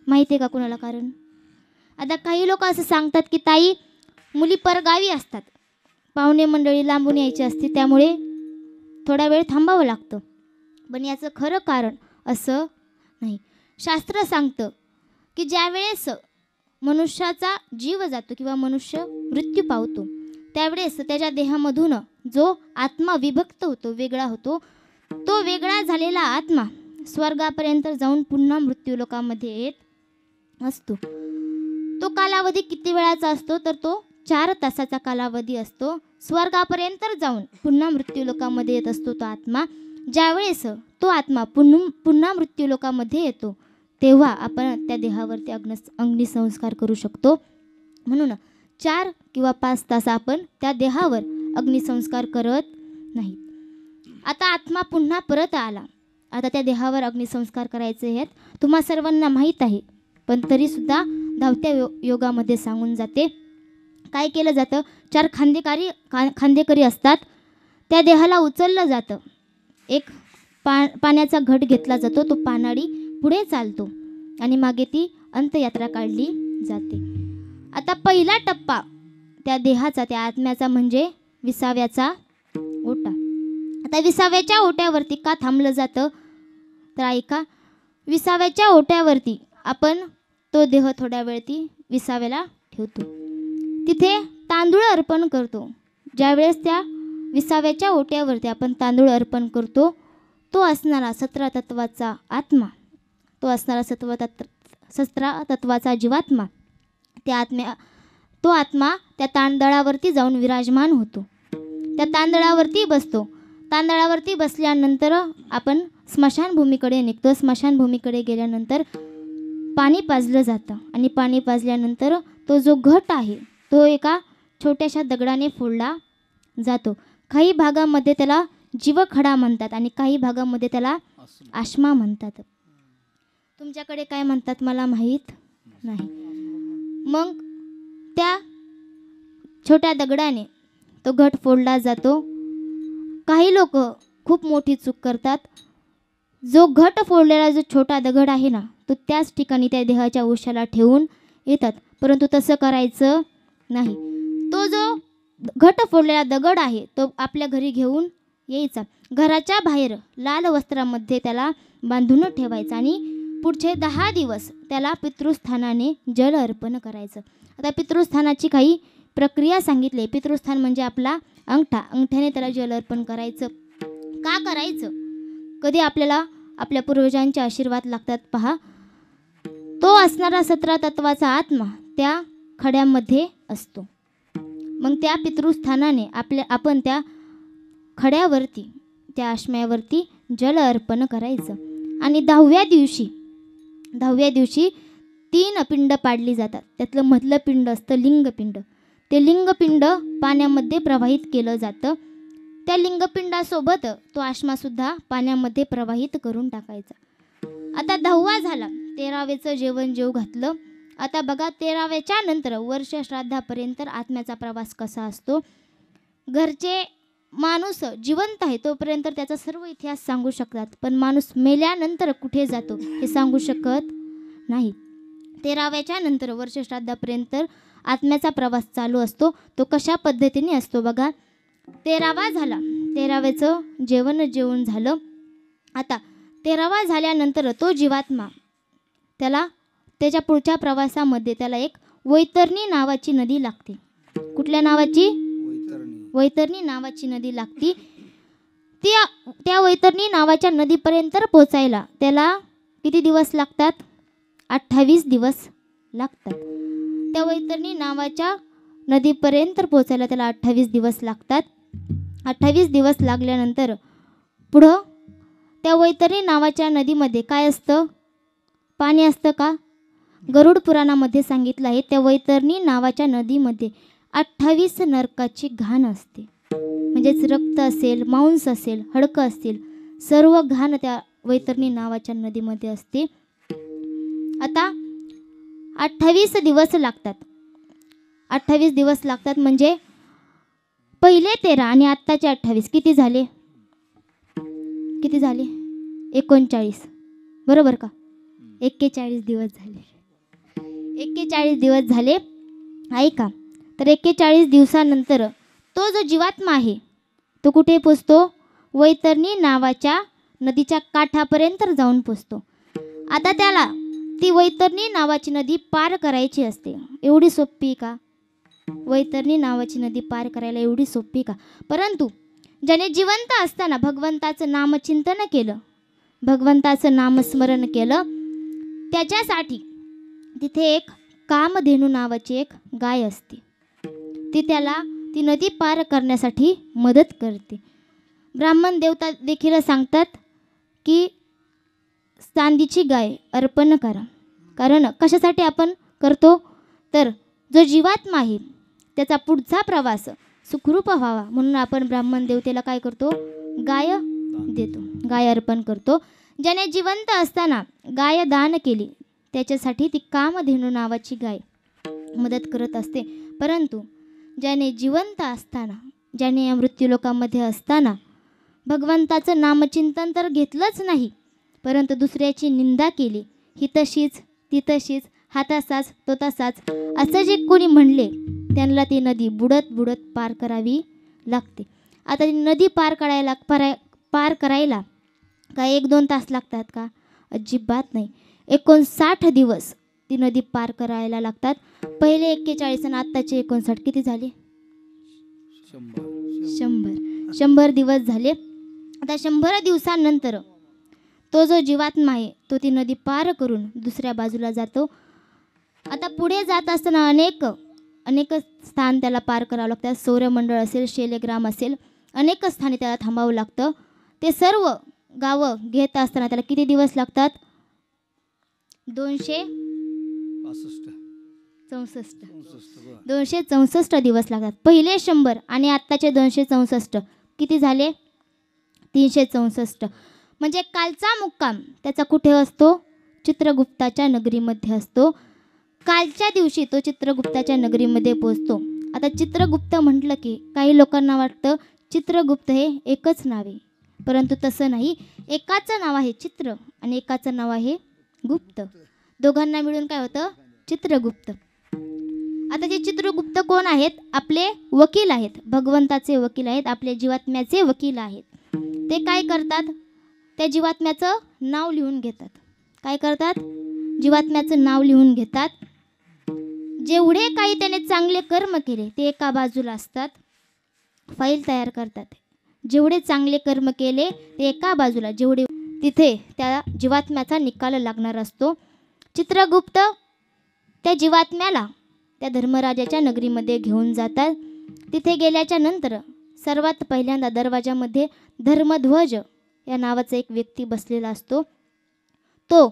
माहिती आहे का कुणाला कारण? आता काही लोक असं सांगतात की ताई, मुली परगावी असतात, पाहुणे मंडळी लांबून यायची असते, त्यामुळे थोडा वेळ थांबावं लागतं. पण याचं खरं कारण असं नाही. शास्त्र सांगतं की ज्यावेळेस मनुष्याचा जीव जातो किंवा मनुष्य मृत्यू पावतो, त्यावेळेस त्याच्या देहामधून जो आत्मा विभक्त होतो, वेगळा होतो, तो वेगळा झालेला आत्मा स्वर्गापर्यंत जाऊन पुन्हा मृत्यूलोकामध्ये येत असतो. तो कालावधी किती वेळाचा असतो? तर तो 4 तासाचा कालावधी असतो. स्वर्गापर्यंत जाऊन पुन्हा मृत्यूलोकामध्ये येत असतो तो आत्मा. ज्यावेळेस तो आत्मा पुन्हा मृत्यूलोकामध्ये येतो, तेव्हा आपण त्या देहावरती अग्निसंस्कार करू शकतो. म्हणून 4 किंवा 5 तास आपण त्या देहावर अग्निसंस्कार करत नाही. आता आत्मा पुन्हा परत आला. आता त्या देहावर अग्निसंस्कार करायचे आहेत, तुम्हा सर्वांना माहीत आहे, पण तरीसुद्धा धावत्या योगामध्ये सांगून जाते. काय केलं जातं? 4 खांदेकरी असतात. त्या देहाला उचललं जातं. एक पाण्याचा घट घेतला जातो. तो पानाडी पुढे चालतो आणि मागे ती अंत्ययात्रा काढली जाते. आता पहिला टप्पा त्या देहाचा, त्या आत्म्याचा म्हणजे 20व्याचा ओटा. आता 20व्याच्या ओट्यावरती का थांबलं जातं? तर ऐका, 20व्याच्या ओट्यावरती आपण तो देह थोड्या वेळती 20व्याला ठेवतो. तिथे तांदूळ अर्पण करतो. ज्यावेळेस त्या 20व्याच्या ओट्यावरती आपण तांदूळ अर्पण करतो, तो असणारा 17 तत्वाचा आत्मा, तो असणारा 17 तत्वाचा जीवात्मा, तो आत्मा त्या तांदळावरती जाऊन विराजमान होतो. त्या तांदळावरती बसतो. तांदळावरती बसल्यानंतर आपण स्मशानभूमीकडे निघतो. स्मशानभूमीकडे गेल्यानंतर पाणी पाजलं जातं आणि पाणी पाजल्यानंतर तो जो घट आहे तो एका छोट्याशा दगडाने फोडला जातो. काही भागामध्ये त्याला जीवखडा म्हणतात आणि काही भागामध्ये त्याला आश्मा म्हणतात. तुमच्याकडे काय म्हणतात मला माहीत नाही. मग त्या छोट्या दगडाने तो घट फोडला जातो. काही लोक खूप मोठी चूक करतात. जो घट फोडलेला जो छोटा दगड आहे ना, तो त्याच ठिकाणी त्या देहाच्या उशाला ठेवून येतात, परंतु तसं करायचं नाही. तो जो घट फोडलेला दगड आहे तो आपल्या घरी घेऊन यायचा. घराच्या बाहेर लाल वस्त्रामध्ये त्याला बांधून ठेवायचा आणि पुढचे 10 दिवस त्याला पितृस्थानाने जल अर्पण करायचं. आता पितृस्थानाची काही प्रक्रिया सांगितली. पितृस्थान म्हणजे आपला अंगठा, अंगठ्याने त्याला जल अर्पण करायचं. का करायचं? कधी आपल्याला आपल्या पूर्वजांचे आशीर्वाद लागतात पहा. तो असणारा 17 तत्वाचा आत्मा त्या खड्यामध्ये असतो. मग त्या पितृस्थानाने आपण त्या खड्यावरती, त्या आश्म्यावरती जल अर्पण करायचं. आणि 10व्या दिवशी 3 पिंड पाडली जातात. त्यातलं मधलं पिंड असतं लिंगपिंड. ते लिंगपिंड पाण्यामध्ये प्रवाहित केलं जातं. त्या लिंगपिंडासोबत तो आश्मासुद्धा पाण्यामध्ये प्रवाहित करून टाकायचा. आता 10वा झाला. 13वेचं जेवण जेव घातलं. आता बघा 13व्याच्या नंतर वर्ष श्राद्धापर्यंत आत्म्याचा प्रवास कसा असतो. घरचे माणूस जिवंत आहे तोपर्यंत त्याचा सर्व इतिहास सांगू शकतात, पण माणूस मेल्यानंतर कुठे जातो हे सांगू शकत नाही. 13व्याच्या नंतर वर्ष श्राद्धापर्यंत आत्म्याचा प्रवास चालू असतो. तो कशा पद्धतीने असतो बघा. 13वा झाला. 13व्याचं जेवण जेवून झालं. आता 13वा झाल्यानंतर तो जीवात्मा त्याच्या पुढच्या प्रवासामध्ये त्याला एक वैतरणी नावाची नदी लागते. कुठल्या नावाची? वैतरणी नावाची नदी लागती. त्या वैतरणी नावाच्या नदीपर्यंत पोचायला त्याला किती दिवस लागतात? 28 दिवस लागतात. त्या वैतरणी नावाच्या नदीपर्यंत पोचायला त्याला 28 दिवस लागतात. 28 दिवस लागल्यानंतर पुढं त्या वैतरणी नावाच्या नदीमध्ये काय असतं? पाणी असतं का? गरुड पुराणामध्ये सांगितलं आहे त्या वैतरणी नावाच्या नदीमध्ये 28 नरकाची घाण असते. म्हणजेच रक्त असेल, मांस असेल, हडकं असतील, सर्व घाण त्या वैतरणी नावाच्या नदीमध्ये असते. आता 28 दिवस लागतात. 28 दिवस लागतात म्हणजे पहिले 13 आणि आत्ताचे 28 किती झाले? 39 बरोबर का? 41 दिवस झाले. 41 दिवस झाले. ऐका, तर 41 दिवसानंतर तो जो जीवात्मा आहे तो कुठे पोचतो? वैतरणी नावाच्या नदीच्या काठापर्यंत जाऊन पोचतो. आता त्याला ती वैतरणी नावाची नदी पार करायची असते. एवढी सोपी का? वैतरणी नावाची नदी पार करायला एवढी सोपी का? परंतु ज्याने जिवंत असताना भगवंताचं नामचिंतन केलं, भगवंताचं नामस्मरण केलं, त्याच्यासाठी तिथे एक कामधेनू नावाची एक गाय असते. ती त्याला ती नदी पार करण्यासाठी मदत करते. ब्राह्मण देवता देखील सांगतात की चांदीची गाय अर्पण करा. कारण कशासाठी आपण करतो, तर जो जीवात्मा आहे त्याचा पुढचा प्रवास सुखरूप व्हावा म्हणून आपण ब्राह्मण देवतेला काय करतो, गाय देतो, गाय अर्पण करतो. ज्याने जिवंत असताना गाय दान केली त्याच्यासाठी ती कामधेनू नावाची गाय मदत करत असते. परंतु ज्याने जिवंत असताना, ज्याने या मृत्यूलोकामध्ये असताना भगवंताचं नामचिंतन तर घेतलंच नाही, परंतु दुसऱ्याची निंदा केली, ही तशीच ती तशीच, हा तसाच तो तसाच असं जे कोणी म्हणले त्यांना ती नदी बुडत बुडत पार करावी लागते. आता ती नदी पार करायला काय 1-2 तास लागतात का? अजिबात नाही. 59 दिवस ती नदी पार करायला लागतात. पहिले 41 आणि आत्ताचे 59 किती झाले? 100 दिवस झाले. आता 100 दिवसांनंतर तो जो जीवात्मा आहे तो ती नदी पार करून दुसऱ्या बाजूला जातो. आता पुढे जात असताना अनेक स्थान त्याला पार करावं लागतात. सौरमंडळ असेल, शेलेग्राम असेल, अनेक स्थानी त्याला थांबावं लागतं. ते सर्व गावं घेत असताना त्याला किती दिवस लागतात? 264 दिवस लागतात. पहिले 100 आणि आत्ताचे 264 किती झाले? 364. म्हणजे कालचा मुक्काम त्याचा कुठे असतो? चित्रगुप्ताच्या नगरीमध्ये असतो. कालच्या दिवशी तो चित्रगुप्ताच्या नगरीमध्ये पोचतो. आता चित्रगुप्त म्हटलं की काही लोकांना वाटतं चित्रगुप्त हे एकच नाव आहे, परंतु तसं नाही. एकाचं नाव आहे चित्र आणि एकाचं नाव आहे गुप्त. दोघांना मिळून काय होतं? चित्रगुप्त. आता जे चित्रगुप्त कोण आहेत? आपले वकील आहेत, भगवंताचे वकील आहेत, आपल्या जीवात्म्याचे वकील आहेत. ते काय करतात? त्या जीवात्म्याचं नाव लिहून घेतात. काय करतात? जीवात्म्याचं नाव लिहून घेतात. जेवढे काही त्याने चांगले कर्म केले ते एका बाजूला असतात, फाईल तयार करतात. जेवढे चांगले कर्म केले ते एका बाजूला, जेवढे तिथे त्या जीवात्म्याचा निकाल लागणार असतो. चित्रगुप्त त्या जीवात्म्याला त्या धर्मराजाच्या नगरीमध्ये घेऊन जातात. तिथे गेल्याच्या नंतर सर्वात पहिल्यांदा दरवाजामध्ये धर्मध्वज या नावाचा एक व्यक्ती बसलेला असतो. तो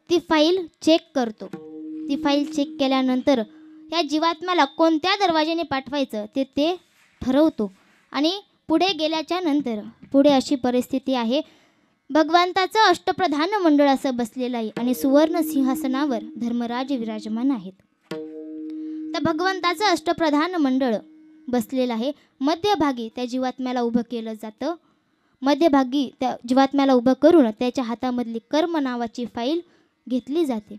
ती फाईल चेक करतो. ती फाईल चेक केल्यानंतर या जीवात्म्याला कोणत्या दरवाजाने पाठवायचं ते ठरवतो. आणि पुढे गेल्याच्या नंतर पुढे अशी परिस्थिती आहे, भगवंताचं अष्टप्रधान मंडळ असं बसलेलं आहे आणि सुवर्ण सिंहासनावर धर्मराज विराजमान आहेत. तर भगवंताचं अष्टप्रधान मंडळ बसलेलं आहे. मध्यभागी त्या जीवात्म्याला उभं केलं जातं. मध्यभागी त्या जीवात्म्याला उभं करून त्याच्या हातामधली कर्म नावाची फाईल घेतली जाते.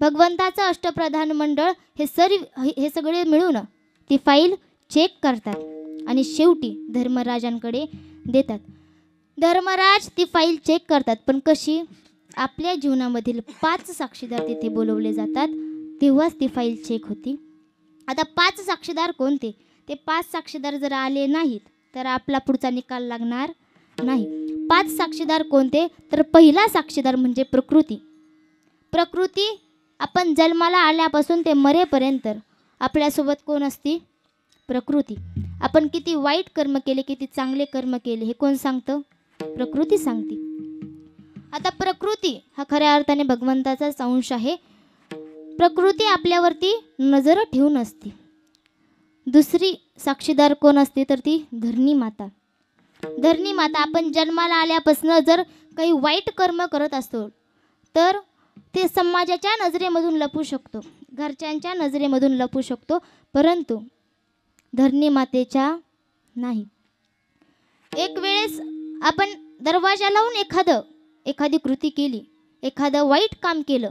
भगवंताचं अष्टप्रधान मंडळ हे सगळे मिळून ती फाईल चेक करतात आणि शेवटी धर्मराजांकडे देतात. धर्मराज ती फाईल चेक करतात, पण कशी? आपल्या जीवनामधील 5 साक्षीदार तिथे बोलवले जातात, तेव्हाच ती फाईल चेक होती. आता 5 साक्षीदार कोणते? ते 5 साक्षीदार जर आले नाहीत तर आपला पुढचा निकाल लागणार नाही. 5 साक्षीदार कोणते? तर पहिला साक्षीदार म्हणजे प्रकृती. प्रकृती आपण जन्माला आल्यापासून ते मरेपर्यंत आपल्यासोबत कोण असते? प्रकृती. आपण किती वाईट कर्म केले, किती चांगले कर्म केले हे कोण सांगतं? प्रकृती सांगते. आता प्रकृती हा खऱ्या अर्थाने भगवंताचाच अंश आहे. प्रकृती आपल्यावरती नजर ठेवून असते. दुसरी साक्षीदार कोण असते? तर ती धरणी माता. धरणी माता आपण जन्माला आल्यापासून जर काही वाईट कर्म करत असतो तर ते समाजाच्या नजरेमधून लपू शकतो, घरच्यांच्या नजरेमधून लपू शकतो, परंतु धरणी मातेच्या नाही. एक वेळेस आपण दरवाजा लावून एखादी कृती केली, एखादं वाईट काम केलं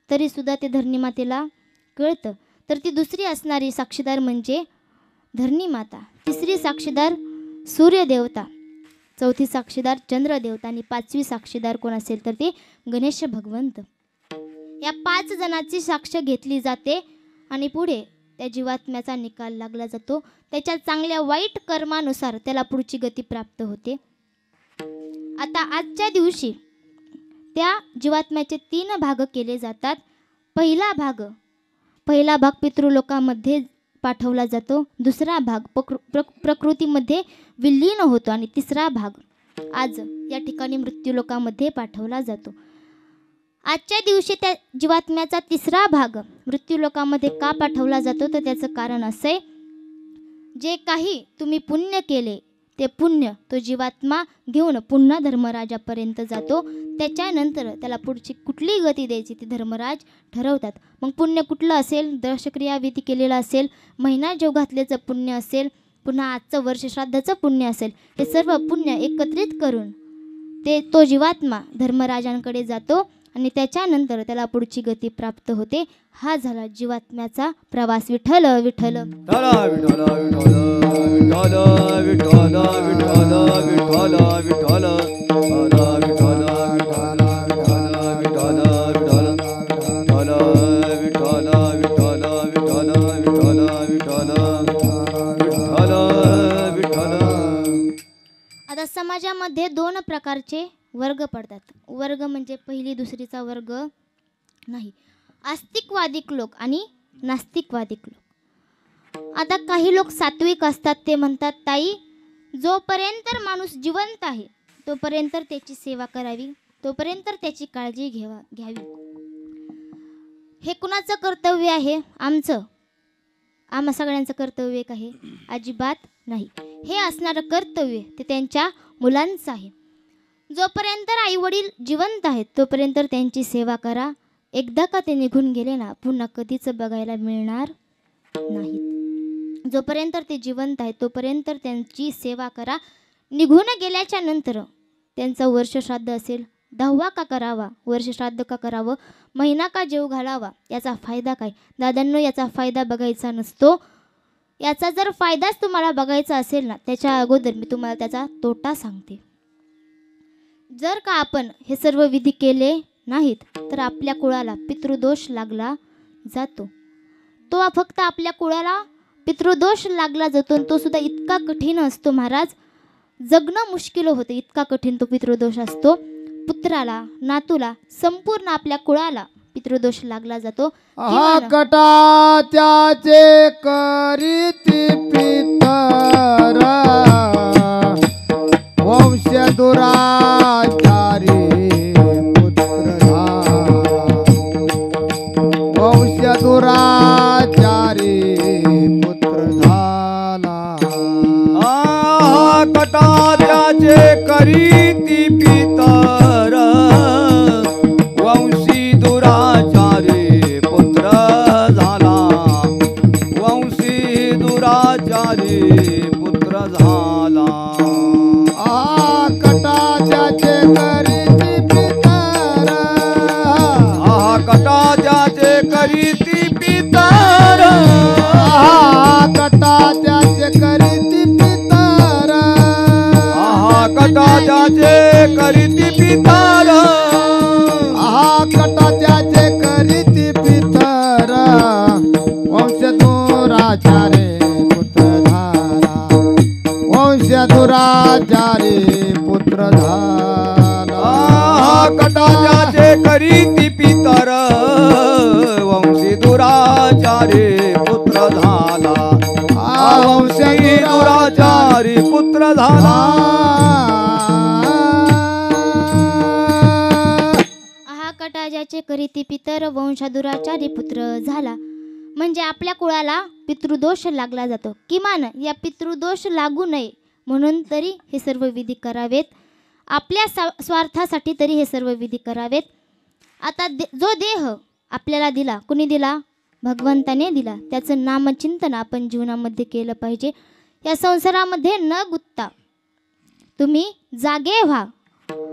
तरी सुद्धा ते धरणी मातेला कळतं. तर ती दुसरी असणारी साक्षीदार म्हणजे धरणी माता. तिसरी साक्षीदार सूर्यदेवता, चौथी साक्षीदार चंद्रदेवता आणि 5वी साक्षीदार कोण असेल तर ते गणेश भगवंत. या 5 जणांची साक्ष घेतली जाते आणि पुढे त्या जीवात्म्याचा निकाल लागला जातो. त्याच्या चांगल्या वाईट कर्मानुसार त्याला पुढची गती प्राप्त होते. आता आजच्या दिवशी त्या जीवात्म्याचे 3 भाग केले जातात. पहिला भाग पितृलोकामध्ये पाठवला जातो. दुसरा भाग प्रकृतीमध्ये विलीन होतो आणि तिसरा भाग आज या ठिकाणी मृत्यूलोकामध्ये पाठवला जातो. आजच्या दिवशी त्या जीवात्म्याचा तिसरा भाग मृत्यूलोकामध्ये का पाठवला जातो तर त्याचं कारण असे, जे काही तुम्ही पुण्य केले ते पुण्य तो जीवात्मा घेऊन पुन्हा धर्मराजापर्यंत जातो. त्याच्यानंतर त्याला पुढची कुठली गती द्यायची ती धर्मराज ठरवतात. मग पुण्य कुठलं असेल, दशक्रिया विधी केलेला असेल, महिना जेव घातल्याचं पुण्य असेल, पुन्हा आजचं वर्ष श्राद्धाचं पुण्य असेल, हे सर्व पुण्य एकत्रित करून तो जीवात्मा धर्मराजांकडे जातो आणि त्याच्यानंतर त्याला पुढची गती प्राप्त होते. हा झाला जीवात्म्याचा प्रवास. विठ्ठल विठ्ठल विठ्ठल विठ्ठल विठ्ठल विठ्ठल विठ्ठल विठ्ठल विठ्ठल आता समाजामध्ये दोन प्रकारचे वर्ग पडतात. वर्ग म्हणजे पहिली दुसरीचा वर्ग नाही, आस्तिकवादिक लोक आणि नास्तिकवादिक लोक. आता काही लोक सात्विक असतात. ते म्हणतात, ताई जोपर्यंत माणूस जिवंत आहे तोपर्यंत त्याची सेवा करावी, तोपर्यंत त्याची काळजी घ्यावी. हे कुणाचं कर्तव्य आहे? आम्हा सगळ्यांचं कर्तव्य एक आहे? अजिबात नाही. हे असणारं कर्तव्य ते त्यांच्या मुलांचं आहे. जोपर्यंत आई वडील जिवंत आहेत तोपर्यंत त्यांची सेवा करा. एकदा का ते निघून गेले ना पुन्हा कधीच बघायला मिळणार नाहीत. जोपर्यंत ते जिवंत आहेत तोपर्यंत त्यांची सेवा करा. निघून गेल्याच्या नंतर त्यांचं वर्षश्राद्ध असेल, 10वा का करावा, वर्षश्राद्ध का करावं, महिना का जेव घालावा, याचा फायदा काय? दादांनो, याचा फायदा बघायचा नसतो. याचा जर फायदाच तुम्हाला बघायचा असेल ना, त्याच्या अगोदर मी तुम्हाला त्याचा तोटा सांगते. जर का आपण हे सर्व विधी केले नाहीत तर आपल्या कुळाला पितृदोष लागला जातो. तो फक्त आपल्या कुळाला पितृदोष लागला जातो आणि तो सुद्धा इतका कठीण असतो महाराज, जगणं मुश्किल होतं, इतका कठीण तो पितृदोष असतो. पुत्राला, नातूला, संपूर्ण आपल्या कुळाला पितृदोष लागला जातो. कटा त्याचे करीती पितर वंश दुराचारी पुत्र झाला, वंश दुराचारी पुत्र झाला. कटा त्याचे करीती पितर वंशी दुराचारी पुत्र झाला, वंशी दुराचारी पुत्र झाला. कटा त्याचे करीती पितर, कटा त्याचे करीती पितर, कटा त्याचे करीती पितर, कटा त्याचे करीती पितर, कटा त्याचे करीती पितर वंश दुराचारी पुत्र झाला, वंश दुराचारी पुत्र झाला. कटा त्याचे करीती पितर वंशी दुराचारी पुत्र झाला, वंशी दुराचारी पुत्र झाला. कटा ज्याचे करीती पितर वंशदुराचारी पुत्र झाला म्हणजे आपल्या कुळाला पितृदोष लागला जातो. किमान या पितृदोष लागू नये म्हणून तरी हे सर्व विधी करावेत. आपल्या स्वार्थासाठी तरी हे सर्व विधी करावेत. आता जो देह आपल्याला दिला, कुणी दिला? भगवंताने दिला. त्याचं नामचिंतन आपण जीवनामध्ये केलं पाहिजे. या संसारामध्ये न गुंतता तुम्ही जागे व्हा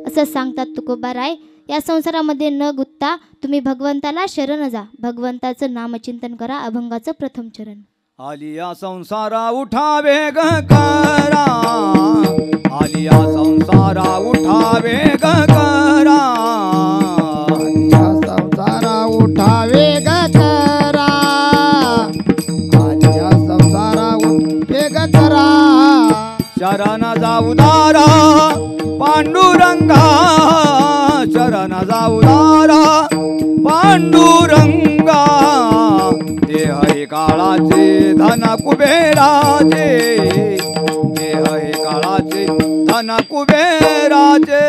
असं सांगतात तुकोबाराय. या संसारामध्ये न गुंतता तुम्ही भगवंताला शरण जा, भगवंताचं नामचिंतन करा. अभंगाचं प्रथम चरण. आलिया संसारा उठावे ग करा, आलिया संसारा उठावे ग करा, आलिया संसारा उठावे ग करा, आलिया संसारा उठे ग करा. शरण जाऊदारा पांडुरंगा, शरण जाऊदारा पांडुरंगा. देह हे काळाचे धन कुबेराचे, देह हे काळाचे धन कुबेराचे.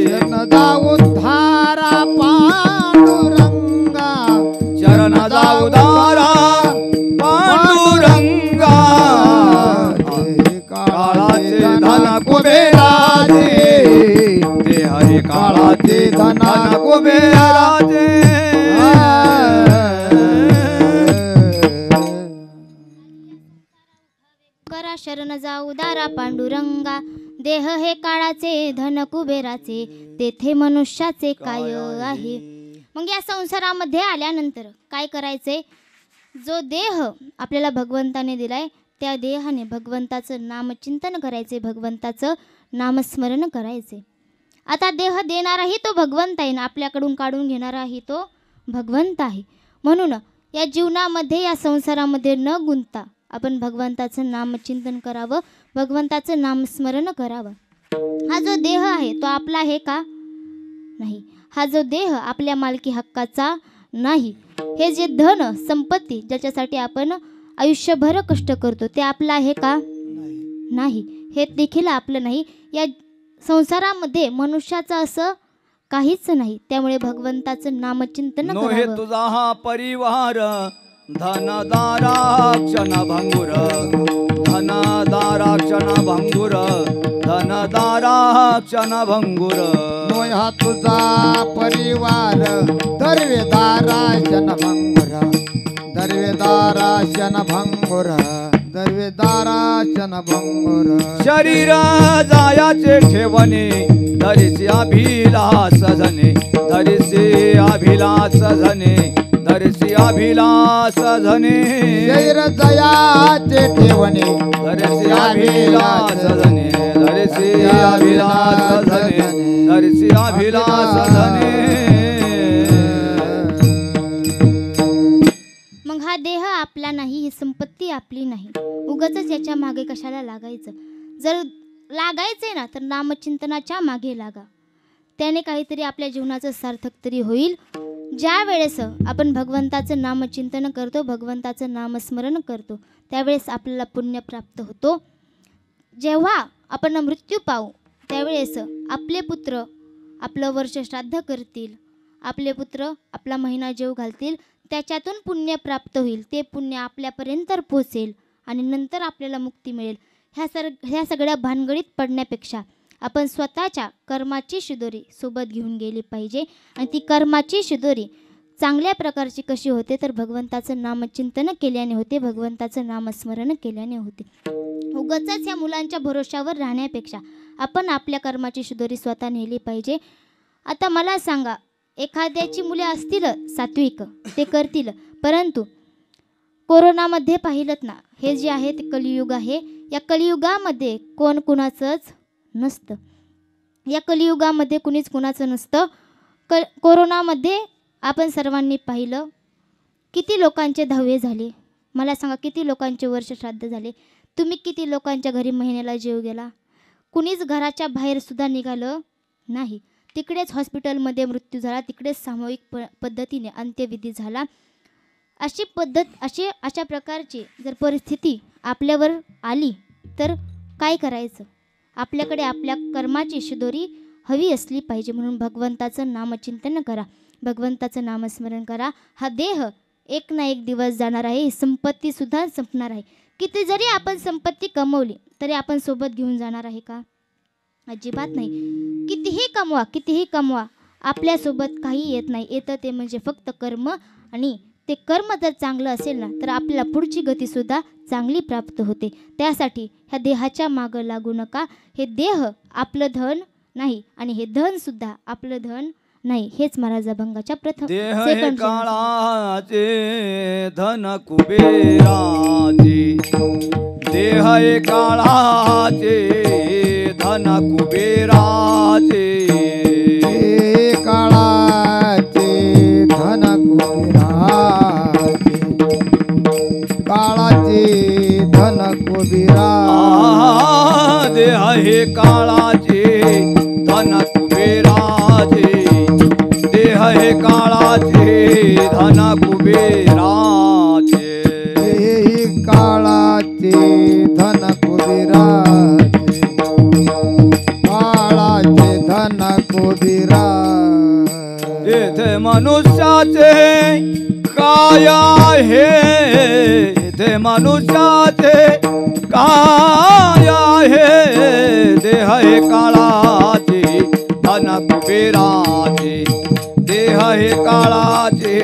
शरण जाऊन धारा पांडुरंगा काळाचे धन कुबेराचे ते हरी काळाचे धन कुबेराचे करा शरण जाऊ दारा पांडुरंगा देह हे काळाचे धन कुबेराचे तेथे मनुष्याचे काय आहे. मग या संसारामध्ये आल्यानंतर काय करायचे. जो देह आपल्याला भगवंताने दिलाय त्या देहाने भगवंताचं नामचिंतन करायचे, भगवंताचं नामस्मरण करायचे. आता देह देणाराही तो भगवंत आहे ना, आपल्याकडून काढून घेणाराही तो भगवंत आहे. म्हणून या जीवनामध्ये या संसारामध्ये न गुंतता आपण भगवंताचं नामचिंतन करावं, भगवंताचं नामस्मरण करावं. हा जो देह आहे तो आपला आहे का नाही. हा जो देह आपल्या मालकी हक्काचा नाही. हे जे धन संपत्ती ज्याच्यासाठी आपण आयुष्यभर कष्ट करतो ते आपलं आहे का नाही. हे देखील आपलं नाही. या संसारामध्ये मनुष्याचं असं काहीच नाही. त्यामुळे भगवंताचं नामचिंतन नोहे करावं. तुझा हा परिवार धनदारा क्षण भंगुर धनदारा क्षण भंगुर धनदारा क्षण भंगुर नोय हा तुझा परिवार दर्वेदारा शनभंगुर दर्वेदारा शनभंगुर दर्वेदारा शनभंगुर शरीर जायाचे ठेवणे धरिसी अभिलाष झने धरिसी अभिलाष झने धरिसी अभिलाष झने शरीर जयाचे ठेवणे धरिसी अभिलाष झने धरिसी अभिलाष झने धरिसी अभिलाष झने. मग हा देह आपला नाही, ही संपत्ती आपली नाही. उगाचच याच्या मागे कशाला लागायचं. जर लागायचे ना तर नामचिंतनाच्या मागे लागा. त्याने काहीतरी आपल्या जीवनाचं सार्थक तरी होईल. ज्या वेळेस आपण भगवंताचं नामचिंतन करतो, भगवंताचं नामस्मरण करतो, त्यावेळेस आपल्याला पुण्य प्राप्त होतो. जेव्हा आपण मृत्यू पावू त्यावेळेस आपले पुत्र आपलं वर्ष श्राद्ध करतील, आपले पुत्र आपला महिना जेव घालतील, त्याच्यातून पुण्य प्राप्त होईल. ते पुण्य आपल्यापर्यंत पोहोचेल आणि नंतर आपल्याला मुक्ती मिळेल. ह्या सगळ्या भानगडीत पडण्यापेक्षा आपण स्वतःच्या कर्माची शिदोरी सोबत घेऊन गेली पाहिजे. आणि ती कर्माची शिदोरी चांगल्या प्रकारची कशी होते तर भगवंताचं नामचिंतन केल्याने होते, भगवंताचं नामस्मरण केल्याने होते. उगाचच या मुलांच्या भरोशावर राहण्यापेक्षा आपण आपल्या कर्माची शिदोरी स्वतः नेली पाहिजे. आता मला सांगा, एखाद्याची मुले असतील सात्विक ते करतील, परंतु कोरोनामध्ये पाहिलं ना, हे जे आहे ते कलियुग आहे. या कलियुगामध्ये कोण कुणाचंच नसतं. या कलियुगामध्ये कुणीच कुणाचं नसतं. कोरोनामध्ये आपण सर्वांनी पाहिलं किती लोकांचे दहावे झाले. मला सांगा, किती लोकांचे वर्ष श्राद्ध झाले. तुम्ही किती लोकांच्या घरी महिन्याला जीव गेला. कुणीच घराच्या बाहेरसुद्धा निघालं नाही. तिकडेच हॉस्पिटलमध्ये मृत्यू झाला, तिकडेच सामूहिक पद्धतीने अंत्यविधी झाला. अशी पद्धत अशा प्रकारची जर परिस्थिती आपल्यावर आली तर काय करायचं. आपल्याकडे आपल्या कर्माची शिदोरी हवी असली पाहिजे. म्हणून भगवंताचं नामचिंतन करा, भगवंताचं नामस्मरण करा. हा देह एक ना एक दिवस जाणार आहे. ही संपत्तीसुद्धा संपणार आहे. किती जरी आपण संपत्ती कमवली तरी आपण सोबत घेऊन जाणार आहे का. अजिबात नाही. कितीही कमवा आपल्यासोबत काही येत नाही. येतं ते म्हणजे फक्त कर्म. आणि ते कर्म जर चांगलं असेल ना तर आपल्याला पुढची गतीसुद्धा चांगली प्राप्त होते. त्यासाठी ह्या देहाच्या मागं लागू नका. हे देह आपलं धन नाही आणि हे धनसुद्धा आपलं धन नाही. हेच महाराज अभंगाच्या प्रथम देह काळाचे धन कुबेराचे देह काळाचे धन कुबेराचे काळाचे धन कुबेराचे काळाचे धन कुबेरा देह हे काळाचे धन कुबेराचे देह हे काळाचे धन कुबेराचे काळाचे धन कुबेराचे काळाचे धन कुबेरा येथे मनुष्याचे काय आहे तेथे मनुष्याचे काय आहे देह हे काळाचे धन कुबेराचे देह हे काळाचे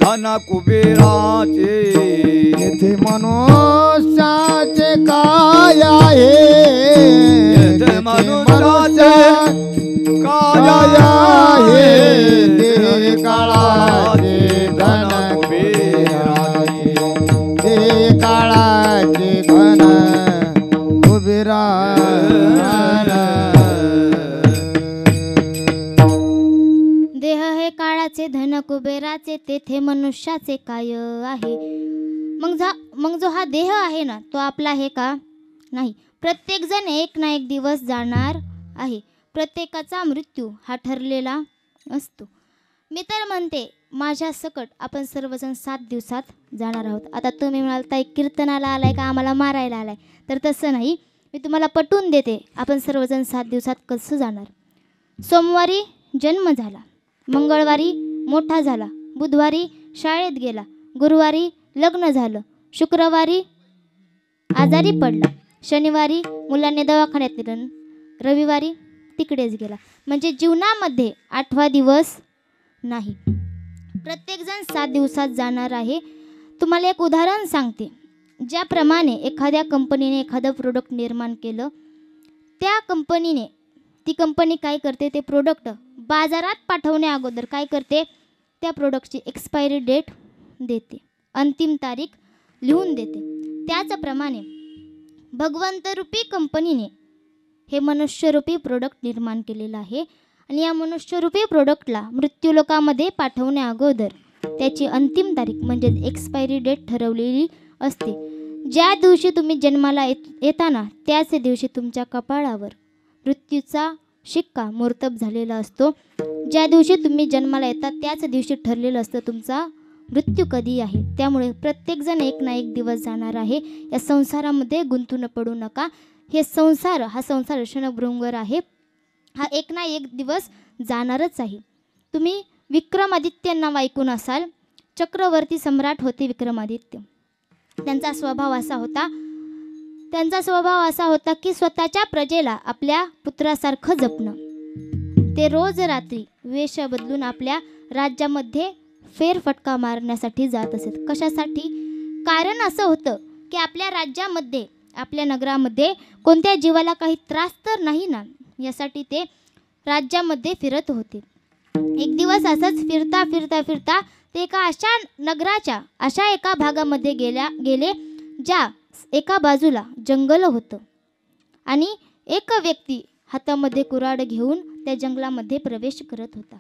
धन कुबेराचे येथे मनुष्याचे काय आहे येथे मनुष्याचे काय आहे देह काळाचे धन कुबेराचे देह काळाचे धन देह हे काळाचे धन कुबेराचे तेथे मनुष्याचे काय आहे. मग जो हा देह आहे ना तो आपला आहे का? नाही. प्रत्येक जण एक ना एक दिवस जाणार आहे. प्रत्येकाचा मृत्यू हा ठरलेला असतो. मी तर म्हणते माझ्या सकट आपण सर्वजण 7 दिवसात जाणार आहोत. आता तुम्ही म्हणाल ताई कीर्तनाला आलाय का आम्हाला मारायला आलाय? तर तसं नाही. मी तुम्हाला पटवून देते आपण सर्वजण 7 दिवसात कसं जाणार. सोमवारी जन्म झाला, मंगळवारी मोठा झाला, बुधवारी शाळेत गेला, गुरुवारी लग्न झालं, शुक्रवारी आजारी पडला, शनिवारी मुलांनी दवाखान्यात नेलं, रविवारी तिकडेच गेला. म्हणजे जीवनामध्ये 8वा दिवस नाही. प्रत्येकजण 7 दिवसात जाणार आहे. तुम्हाला एक उदाहरण सांगते. ज्याप्रमाणे एखाद्या कंपनीने एखादं प्रोडक्ट निर्माण केलं, त्या कंपनीने ती कंपनी काय करते, ते प्रोडक्ट बाजारात पाठवण्या अगोदर काय करते, त्या प्रोडक्टची एक्सपायरी डेट देते, अंतिम तारीख लिहून देते. त्याचप्रमाणे भगवंतरूपी कंपनीने हे मनुष्यरूपी प्रोडक्ट निर्माण केलेलं आहे आणि या मनुष्यरूपी प्रोडक्टला मृत्यूलोकामध्ये पाठवण्या अगोदर त्याची अंतिम तारीख म्हणजे एक्सपायरी डेट ठरवलेली असते. ज्या दिवशी तुम्ही जन्माला येताना त्याच दिवशी तुमच्या कपाळावर मृत्यूचा शिक्का मुर्तब झालेला असतो. ज्या दिवशी तुम्ही जन्माला येतात त्याच दिवशी ठरलेलं असतं तुमचा मृत्यू कधी आहे. त्यामुळे प्रत्येकजण एक ना एक दिवस जाणार आहे. या संसारामध्ये गुंतून पडू नका. हा संसार क्षणभंगुर आहे. हा एक ना एक दिवस जाणारच आहे. तुम्ही विक्रमादित्य नाव ऐकून असाल. चक्रवर्ती सम्राट होते विक्रमादित्य. त्यांचा स्वभाव असा होता की स्वतःच्या प्रजेला आपल्या पुत्रासारखं जपणं. ते रोज रात्री वेश बदलून आपल्या राज्यामध्ये फेरफटका मारण्यासाठी जात असत. कशासाठी? कारण असं होतं की आपल्या राज्यामध्ये आपल्या नगरामध्ये कोणत्या जीवाला काही त्रास तर नाही ना, यासाठी ते राज्यामध्ये फिरत होते. एक दिवस असंच फिरता फिरता फिरता ते अशा एका भागामध्ये गेले ज्या एका बाजूला जंगल होतं आणि एक व्यक्ती हातामध्ये कुऱ्हाड घेऊन त्या जंगलामध्ये प्रवेश करत होता.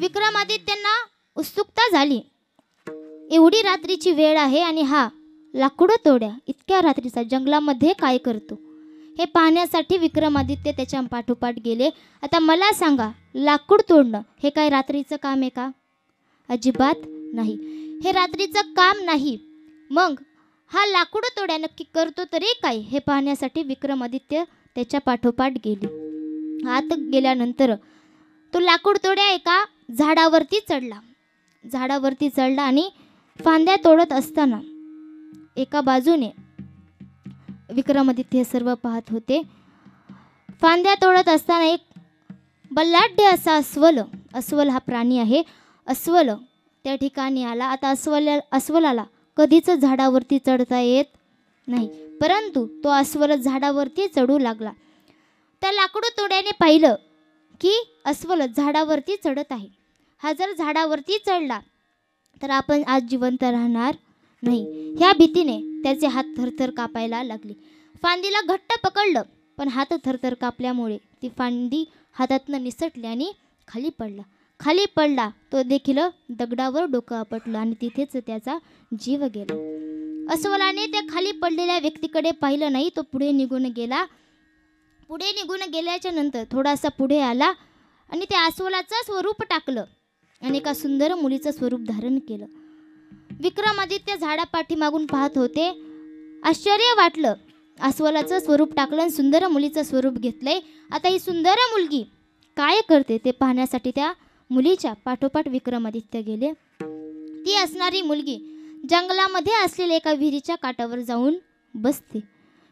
विक्रमादित्यांना उत्सुकता झाली. एवढी रात्रीची वेळ आहे आणि हा लाकडं तोड्या इतक्या रात्रीचा जंगलामध्ये काय करतो, हे पाहण्यासाठी विक्रमादित्य त्याच्या पाठोपाठ गेले. आता मला सांगा, लाकूड तोडणं हे काय रात्रीचं काम आहे का? अजिबात नाही. हे रात्रीचं काम नाही. मग हा लाकूड तोड्या नक्की करतो तरी काय, हे पाहण्यासाठी विक्रमादित्य त्याच्या पाठोपाठ गेले. आत गेल्यानंतर तो लाकूड तोड्या एका झाडावरती चढला आणि फांद्या तोडत असताना एका बाजूने विक्रमादित्य सर्व पाहत होते. फांद्या तोडत असताना एक बलाढ्य असा अस्वल हा प्राणी आहे. अस्वल त्या ठिकाणी आला. आता अस्वलाला कधीच झाडावरती चढता येत नाही, परंतु तो अस्वल झाडावरती चढू लागला. त्या लाकडू तोड्याने पाहिलं की अस्वल झाडावरती चढत आहे. हा जर झाडावरती चढला तर आपण आज जिवंत राहणार नाही. ह्या भीतीने त्याचे हात थरथर कापायला लागले. फांदीला घट्ट पकडलं, पण हात थरथर कापल्यामुळे ती फांदी हातातनं निसटली आणि खाली पडला. तो देखील दगडावर डोकं आपटलं आणि तिथेच त्याचा जीव गेला. अस्वलाने त्या खाली पडलेल्या व्यक्तीकडे पाहिलं नाही. तो पुढे निघून गेला. पुढे निघून गेल्याच्या नंतर थोडासा पुढे आला आणि त्या अस्वलाचं स्वरूप टाकलं आणि एका सुंदर मुलीचं स्वरूप धारण केलं. विक्रमादित्य झाडापाठीमागून पाहत होते. आश्चर्य वाटलं. अस्वलाचं स्वरूप टाकलं आणि सुंदर मुलीचं स्वरूप घेतलंय. आता ही सुंदर मुलगी काय करते ते पाहण्यासाठी त्या मुलीच्या पाठोपाठ विक्रमादित्य गेले. ती असणारी मुलगी जंगलामध्ये असलेल्या एका विहिरीच्या काठावर जाऊन बसते.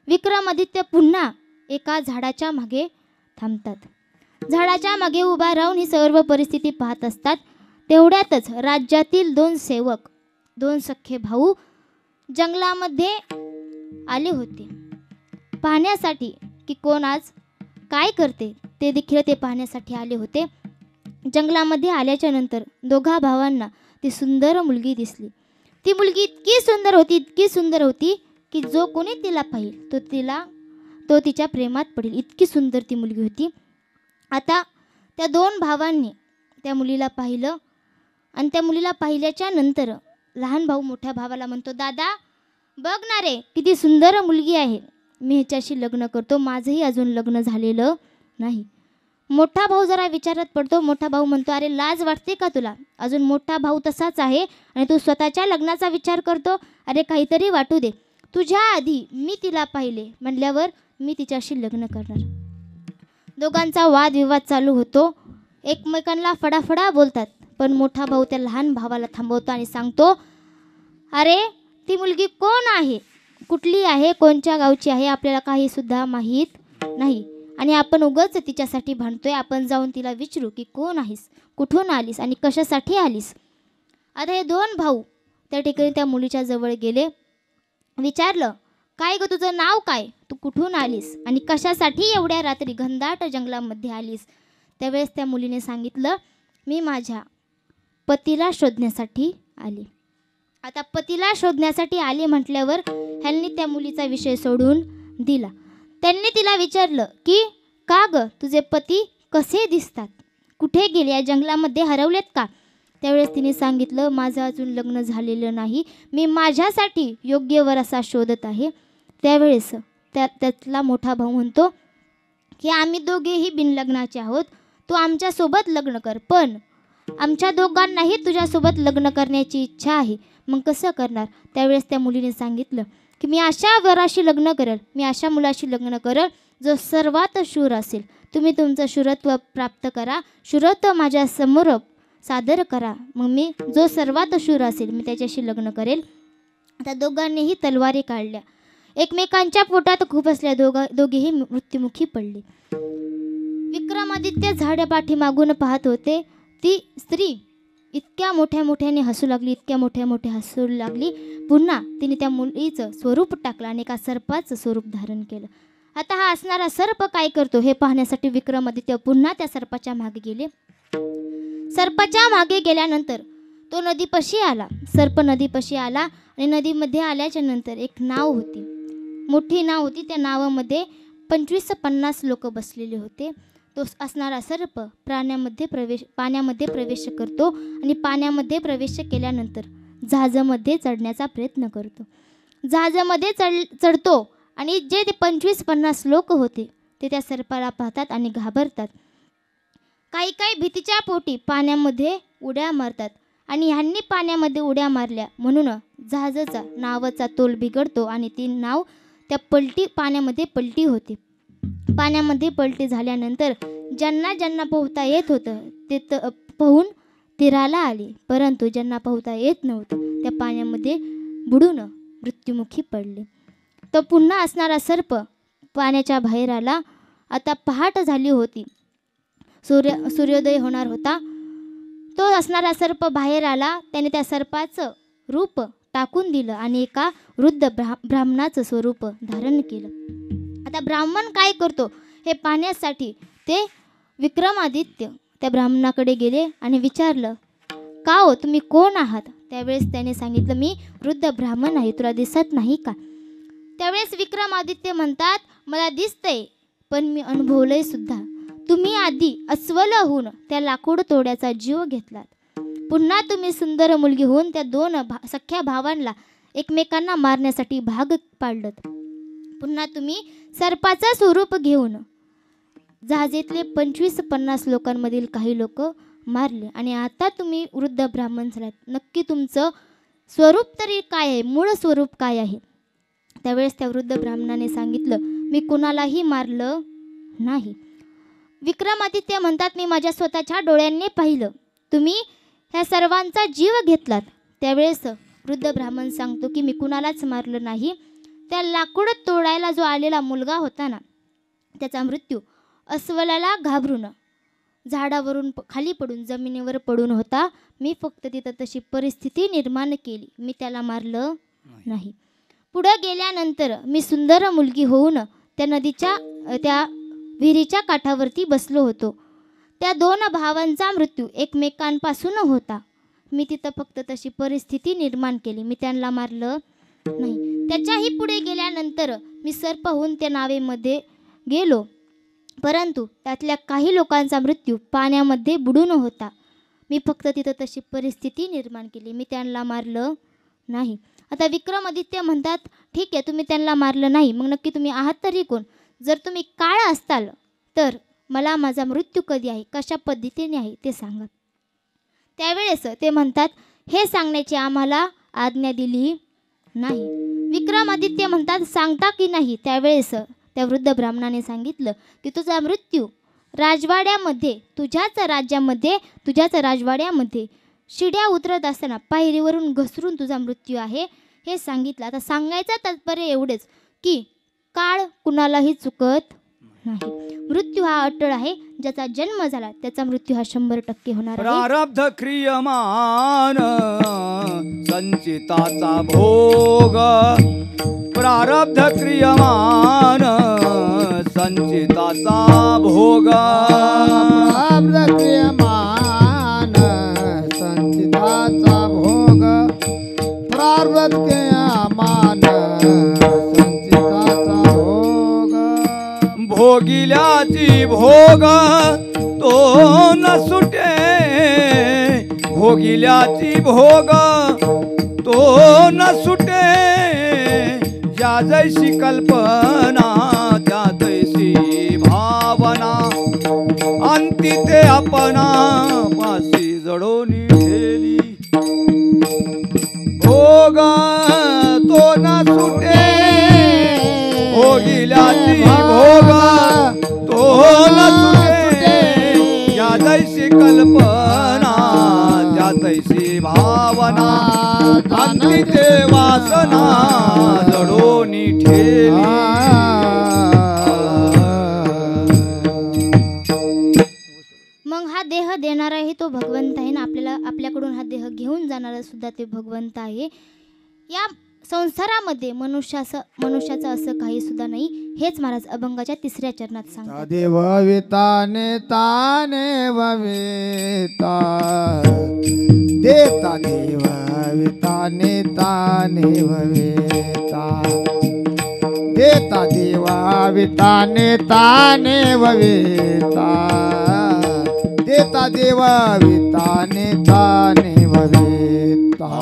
विक्रमादित्य पुन्हा एका झाडाच्या मागे थांबतात. झाडाच्या मागे उभा राहून ही सर्व परिस्थिती पाहत असतात. तेवढ्यातच राज्यातील 2 सेवक, 2 सख्खे भाऊ जंगलामध्ये आले होते पाहण्यासाठी की कोण आज काय करते. ते देखील ते पाहण्यासाठी आले होते. जंगलामध्ये आल्याच्या नंतर दोघा भावांना ती सुंदर मुलगी दिसली. ती मुलगी इतकी सुंदर होती की जो कोणी तिला पाहिल तो तिच्या प्रेमात पडेल, इतकी सुंदर ती मुलगी होती. आता त्या 2 भावांनी त्या मुलीला पाहिलं आणि त्या मुलीला पाहिल्याच्या नंतर लहान भाऊ मोठ्या भावाला म्हणतो, दादा बघ ना रे, किती सुंदर मुलगी आहे, मी ह्याच्याशी लग्न करतो, माझंही अजून लग्न झालेलं नाही. मोठा भाऊ जरा विचारात पडतो. मोठा भाऊ म्हणतो, अरे लाज वाटते का तुला? अजून मोठा भाऊ तसाच आहे आणि तू स्वतःच्या लग्नाचा विचार करतो. अरे काहीतरी वाटू दे, तुझ्या आधी मी तिला पाहिले म्हणल्यावर मी तिच्याशी लग्न करणार. दोघांचा वादविवाद चालू होतो. एकमेकांना फडाफडा बोलतात. पण मोठा भाऊ त्या लहान भावाला थांबवतो आणि सांगतो, अरे ती मुलगी कोण आहे, कुठली आहे, कोणत्या गावची आहे, आपल्याला काही सुद्धा माहीत नाही आणि आपण उगाच तिच्यासाठी भांडतोय. आपण जाऊन तिला विचारू की कोण आहेस, कुठून आलीस आणि कशासाठी आलीस. आता हे 2 भाऊ त्या ठिकाणी त्या मुलीच्या जवळ गेले. विचारलं, काय ग तुझं नाव काय, तू कुठून आलीस आणि कशासाठी एवढ्या रात्री घनदाट जंगलामध्ये आलीस. त्यावेळेस त्या मुलीने सांगितलं, मी माझ्या पतीला शोधण्यासाठी आले. आता पतीला शोधण्यासाठी आले म्हटल्यावर ह्यांनी त्या मुलीचा विषय सोडून दिला. त्यांनी तिला विचारलं की का ग, तुझे पती कसे दिसतात, कुठे गेले, या जंगलामध्ये हरवलेत का. त्यावेळेस तिने सांगितलं, माझं अजून लग्न झालेलं नाही, मी माझ्यासाठी योग्य वर असा शोधत आहे. त्यावेळेस त्यातला मोठा भाऊ म्हणतो की आम्ही दोघेही बिनलग्नाचे आहोत, तू आमच्यासोबत लग्न कर, पण आमच्या दोघांनाही तुझ्यासोबत लग्न करण्याची इच्छा आहे, मग कसं करणार. त्यावेळेस त्या मुलीने सांगितलं की मी अशा वराशी लग्न करेल, मी अशा मुलाशी लग्न करेल जो सर्वात शूर असेल. तुम्ही तुमचं शूरत्व प्राप्त करा, शूरत्व माझ्यासमोर सादर करा, मग मी जो सर्वात शूर असेल मी त्याच्याशी लग्न करेल. त्या दोघांनीही तलवारी काढल्या. एकमेकांच्या पोटात खूप असल्या दोघेही मृत्युमुखी पडले. विक्रमादित्य झाड्या पाठीमागून पाहत होते. ती स्त्री इतक्या मोठ्याने हसू लागली, इतक्या मोठ्या हसू लागली. पुन्हा तिने त्या मुलीचं स्वरूप टाकलं आणि एका सर्पाचं स्वरूप धारण केलं. आता हा असणारा सर्प काय करतो हे पाहण्यासाठी विक्रमादित्य पुन्हा त्या सर्पाच्या मागे गेले. सर्पाच्या मागे गेल्यानंतर तो नदीपाशी आला. सर्प नदीपाशी आला आणि नदीमध्ये आल्याच्या नंतर एक नाव होती, मोठी नाव होती. त्या नावामध्ये 25-50 लोक बसलेले होते. तो असणारा सर्प पाण्यामध्ये प्रवेश करतो आणि पाण्यामध्ये प्रवेश केल्यानंतर जहाजामध्ये चढण्याचा प्रयत्न करतो. जहाजामध्ये चढतो आणि जे ते 25-50 लोक होते ते त्या सर्पाला पाहतात आणि घाबरतात. काही भीतीच्या पोटी पाण्यामध्ये उड्या मारतात आणि ह्यांनी पाण्यामध्ये उड्या मारल्या म्हणून जहाजाचा नावाचा तोल बिघडतो आणि ती नाव त्या पाण्यामध्ये पलटी होते. पाण्यामध्ये पलटी झाल्यानंतर ज्यांना पोहता येत होतं ते पोहून तीराला आले, परंतु ज्यांना पोहता येत नव्हतं त्या पाण्यामध्ये बुडून मृत्युमुखी पडले. तो पुन्हा असणारा सर्प पाण्याच्या बाहेर आला. आता पहाट झाली होती, सूर्योदय होणार होता. तो असणारा सर्प बाहेर आला. त्याने त्या सर्पाचं रूप टाकून दिलं आणि एका वृद्ध ब्राह्मणाचं स्वरूप धारण केलं. आता ब्राह्मण काय करतो हे पाहण्यासाठी ते विक्रमादित्य त्या ब्राह्मणाकडे गेले आणि विचारलं, का हो, तुम्ही कोण आहात. त्यावेळेस त्याने सांगितलं, मी वृद्ध ब्राह्मण आहे, तुला दिसत नाही का. त्यावेळेस विक्रमादित्य म्हणतात, मला दिसतंय पण मी अनुभवलंय सुद्धा. तुम्ही आधी अस्वल होऊन त्या लाकूड तोड्याचा जीव घेतलात, पुन्हा तुम्ही सुंदर मुलगी होऊन त्या 2 सख्या भावांना एकमेकांना मारण्यासाठी भाग पाडलं. पुन्हा तुम्ही सर्पाचं स्वरूप घेऊन जहाजेतले 25-50 लोकांमधील काही लोक मारले आणि आता तुम्ही वृद्ध ब्राह्मण झालात. नक्की तुमचं स्वरूप तरी काय आहे, मूळ स्वरूप काय आहे. त्यावेळेस त्या वृद्ध ब्राह्मणाने सांगितलं, मी कुणालाही मारलं नाही. विक्रमादित्य म्हणतात, मी माझ्या स्वतःच्या डोळ्यांनी पाहिलं, तुम्ही ह्या सर्वांचा जीव घेतलात. त्यावेळेस वृद्ध ब्राह्मण सांगतो की मी कुणालाच मारलं नाही. त्या लाकूड तोडायला जो आलेला मुलगा होता ना, त्याचा मृत्यू अस्वलाला घाबरून झाडावरून खाली पडून जमिनीवर पडून होता. मी फक्त तिथं तशी परिस्थिती निर्माण केली, मी त्याला मारलं नाही. पुढं गेल्यानंतर मी सुंदर मुलगी होऊन त्या नदीच्या त्या विहिरीच्या काठावरती बसलो होतो. त्या 2 भावांचा मृत्यू एकमेकांपासून होता. मी तिथं फक्त तशी परिस्थिती निर्माण केली, मी त्यांना मारलं नाही. त्याच्याही पुढे गेल्यानंतर मी सर्प होऊन त्या नावेमध्ये गेलो, परंतु त्यातल्या काही लोकांचा मृत्यू पाण्यामध्ये बुडून होता. मी फक्त तिथं तशी परिस्थिती निर्माण केली, मी त्यांना मारलं नाही. आता विक्रमादित्य म्हणतात, ठीक आहे, तुम्ही त्यांना मारलं नाही, मग नक्की तुम्ही आहात तरी कोण? जर तुम्ही काळ असताल तर मला माझा मृत्यू कधी आहे, कशा पद्धतीने आहे ते सांगा. त्यावेळेस ते म्हणतात, हे सांगण्याची आम्हाला आज्ञा दिली नाही. विक्रमादित्य म्हणतात, सांगता की नाही? त्यावेळेस त्या वृद्ध ब्राह्मणाने सांगितलं की तुझा मृत्यू राजवाड्यामध्ये, तुझ्याच राज्यामध्ये, तुझ्याच राजवाड्यामध्ये शिड्या उतरत असताना पायरीवरून घसरून तुझा मृत्यू आहे, हे सांगितलं. आता सांगायचं तात्पर्य एवढेच की काळ कुणालाही चुकत नाही. मृत्यू हा अटळ आहे, ज्याचा जन्म झाला त्याचा मृत्यू हा 100% होणार आहे. प्रारब्ध क्रियमान संचिताचा भोग, प्रारब्ध क्रियमान संचिताचा भोग, प्रारब्ध क्रियमान संचिताचा भोग, प्रारब्ध क्रियमान संचिताचा भोग. भोगिल्याची भोग तो न सुटे, भोगिल्याची भोग तो न सुटे, ज्या जैसी कल्पना त्या तैसी भावना, अंती ते आपणा पासी जडोनी ठेली. भोग तो न सुटे, भोगिल्याची भोग तो न सुटे, ज्या जैसी कल्पना त्या तैसी भावना, अंती ते वासना जडोनी ठेली. मग हा देह देणारा आहे तो भगवंत आहे ना, आपल्याकडून हा देह घेऊन जाणारा सुद्धा ते भगवंत आहे. या संसारामध्ये मनुष्याचं असं काही सुद्धा नाही, हेच महाराज अभंगाच्या 3ऱ्या चरणात सांगतात. देव विताने ताने ववेता, देता देव विताने ताने ववेता, देता देवा विताने ताने ववेता, देता देवा विताने ताने ववेता.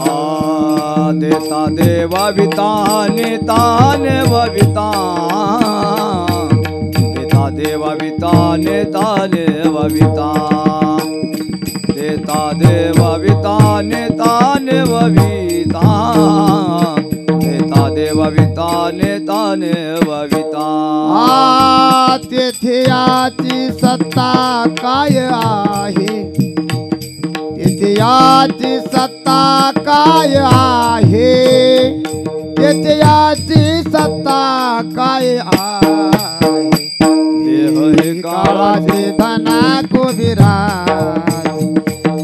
देता देवा विताने ताने वविता, देता देवा विताने ताने वविता, देता देवा विताने ताने वविता, देता देवा विताने ताने वविता. तेथे याची सत्ता काय आहे, तेथे याची सत्ता काय आहे, तेथे याची सत्ता काय आहे. देह हे काळाचे धना कुबिराज,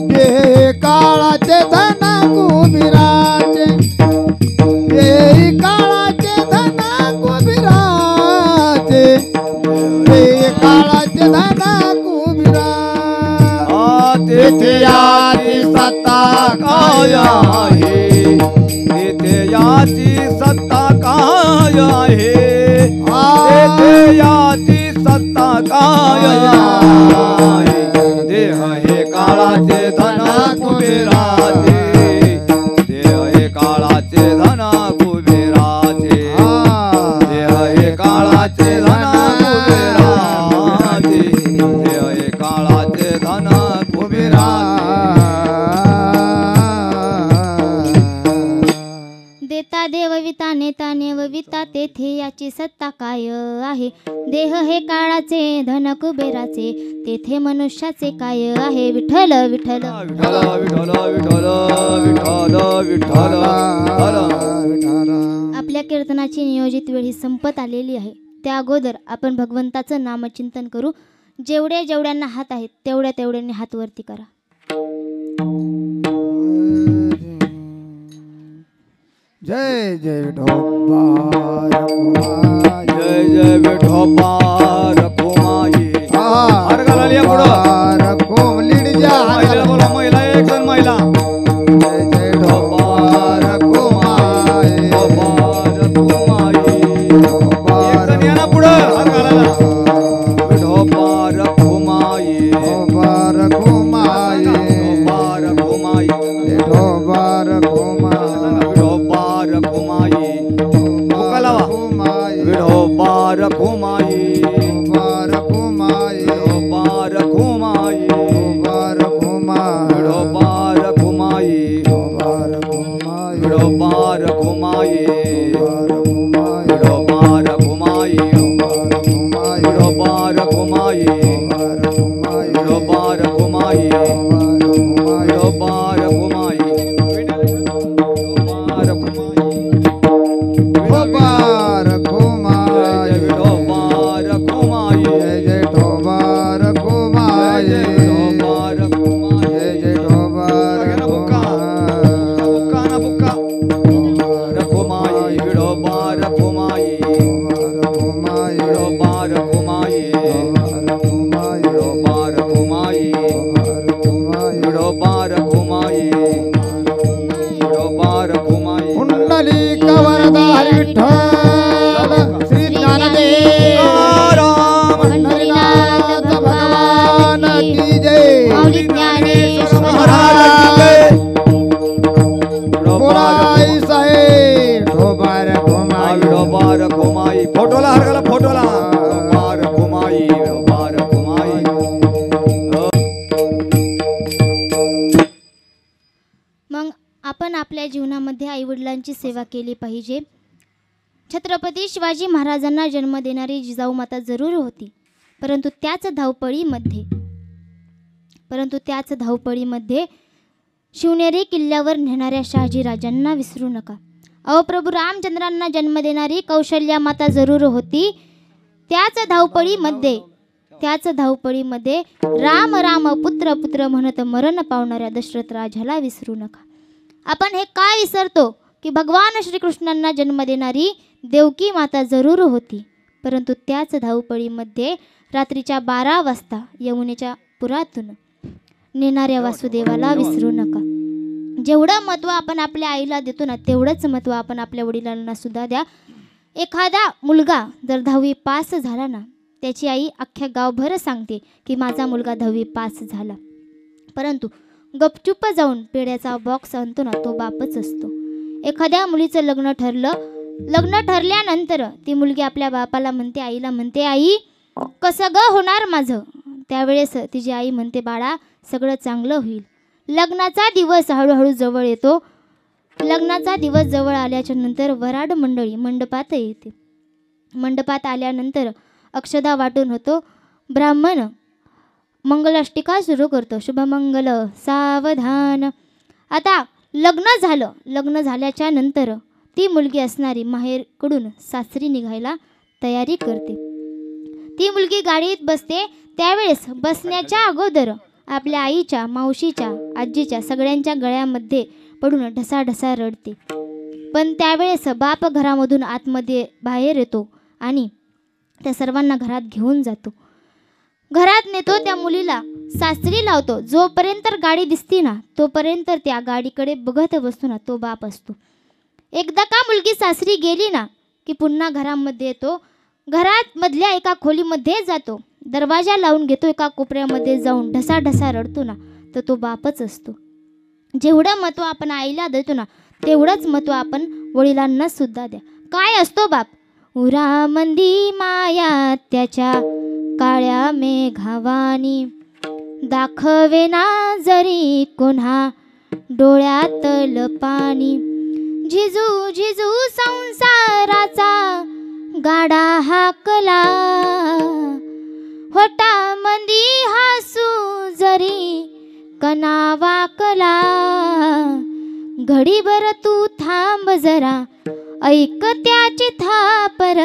देह काळाचे धना कुबिराज, देह काळाचे धना कुबिराज, देह काळाचे धना कुबिराज. तेथे याची सत्ता काय आहे, तेथे याची सत्ता काय आहे, तेथे याची सत्ता काय आहे. देह हे काळाचे धन कुबेराचे, देह हे काळाचे धन कुबेराचे, देह हे काळाचे धन कुबेराचे, देह हे काळाचे धन देता देव विताने नेता नेवविता तेथे याची सत्ता काय आहे. देह हे काळाचे धन कुबेराचे तेथे मनुष्याचे काय आहे. विठ्ठल विठ्ठल विठ्ठल विठ्ठल विठ्ठल विठ्ठल विठ्ठल विठ्ठल. आपल्या कीर्तनाची नियोजित वेळ ही संपत आलेली आहे. त्या अगोदर आपण भगवंताचं नामचिंतन करू. जेवढ्यांना हात आहेत तेवढ्यांनी हात वरती करा. जय जय विठोबा जय जय विठोबा रखुमाई. हार घालायला पुढं रखोम लीडजा महिला बोला. महिला एक जण महिला. जय जय विठोबा रखोमाई. विठोबा रखुमाई. एक जण या ना पुढं हार घालायला. विठोबा रखुमाई. विठोबा रखोमाई. विठोबा रखुमाई. विठोबा रखोमाई. विठोबा रखुमाई. बुका लावा. विठोबा रखुमाई. विठोबा रखोमाई. विठोबा रखुमाई. विठोबा रखोमाई. विठोबा रखुमाई. विठोबा रखोमाई. विठोबा रखुमाई. रखोमाई. विठोबा रखुमाई. रखोमाई. विठोबा रखुमाई. रखोमाई. विठोबा रखुमाई. रखोमाई. विठोबा रखुमाई. विठोबा रखुमाई. विठोबा रखोमाई. जय विठोबा रखुमाई. जय जय विठोबा रखोमाई. जय विठोबा रखुमाई. जय जय विठोबा बुक्का ना बुक्का. रखुमाई. विठोबा रखुमाई. रखोमाई. विठोबा रखुमाई. रखोमाई. विठोबा रखुमाई. रखोमाई. विठोबा रखुमाई. विठोबा रखुमाई. कुंडलिक वरदा विठ्ठल श्री ज्ञानदेव राम पंढरीनाथ भगवान की जय. माऊली ज्ञानेश्वर महाराज की जय. बोलाई साहेब विठोबा रखोमाई. विठोबा रखुमाई. फोटोला हार घाला. फोटोला विठोबा रखुमाई. विठोबा रखुमाई. मग आपण आपल्या जीवनामध्ये आईवडिलांची सेवा केली पाहिजे. छत्रपती शिवाजी महाराजांना जन्म देणारी जिजाऊ माता जरूर होती, परंतु त्याच धावपळीमध्ये शिवनेरी किल्ल्यावर नेणाऱ्या शहाजीराजांना विसरू नका. अहो प्रभू रामचंद्रांना जन्म देणारी कौशल्या माता जरूर होती. त्याच धावपळीमध्ये राम राम पुत्र पुत्र म्हणत मरण पावणाऱ्या दशरथ राजाला विसरू नका. आपण हे काय विसरतो की भगवान श्रीकृष्णांना जन्म देणारी देवकी माता जरूर होती, परंतु त्याच धावपळीमध्ये रात्रीच्या 12 वाजता यमुनेच्या पुरातून नेणाऱ्या वासुदेवाला विसरू नका. जेवढं महत्त्व आपण आपल्या आईला देतो ना, तेवढंच महत्त्व आपण आपल्या वडिलांना सुद्धा द्या. एखादा मुलगा जर 10वी पास झाला ना, त्याची आई अख्ख्या गावभर सांगते की माझा मुलगा 10वी पास झाला, परंतु गपचूप जाऊन पेड्याचा बॉक्स आणतो ना, तो बापच असतो. एखाद्या मुलीचं लग्न ठरल्यानंतर ती मुलगी आपल्या बापाला म्हणते, आईला म्हणते, आई कसं ग होणार माझं. त्यावेळेस तिची आई म्हणते, बाळा सगळं चांगलं होईल. लग्नाचा दिवस हळूहळू जवळ येतो. लग्नाचा दिवस जवळ आल्याच्या नंतर वराड मंडळी मंडपात येते. मंडपात आल्यानंतर अक्षदा वाटून होतो. ब्राह्मण मंगलाष्टिका सुरू करतो. शुभमंगल सावधान. आता लग्न झाल्याच्या नंतर ती मुलगी असणारी माहेरकडून सासरी निघायला तयारी करते. ती मुलगी गाडीत बसते. त्यावेळेस बसण्याच्या अगोदर आपल्या आईच्या, मावशीच्या, आजीच्या सगळ्यांच्या गळ्यामध्ये पडून ढसाढसा रडते. पण त्यावेळेस बाप घरामधून आतमध्ये बाहेर येतो आणि त्या सर्वांना घरात घेऊन जातो. घरात नेतो. त्या मुलीला सासरी लावतो. जोपर्यंत गाडी दिसती ना, तोपर्यंत त्या गाडीकडे बघत बसतो ना, तो बाप असतो. एकदा का मुलगी सासरी गेली ना की पुन्हा घरामध्ये येतो. घरात मधल्या एका खोलीमध्ये जातो. दरवाजा लावून घेतो. एका कोपऱ्यामध्ये जाऊन ढसाढसा रडतो ना, तर तो बापच असतो. जेवढं महत्त्व आपण आईला देतो ना, तेवढंच महत्त्व आपण वडिलांना सुद्धा द्या. काय असतो बाप? उरामंदी माया त्याच्या काळ्या मेघावानी, दाखवे ना जरी कोण्हा डोळ्यातल पाणी. झिजू झिजू संसाराचा गाडा हाकला, होटा मंदी हासू जरी कना वाकला, घडीभर तू थांब जरा ऐक त्याची थापर,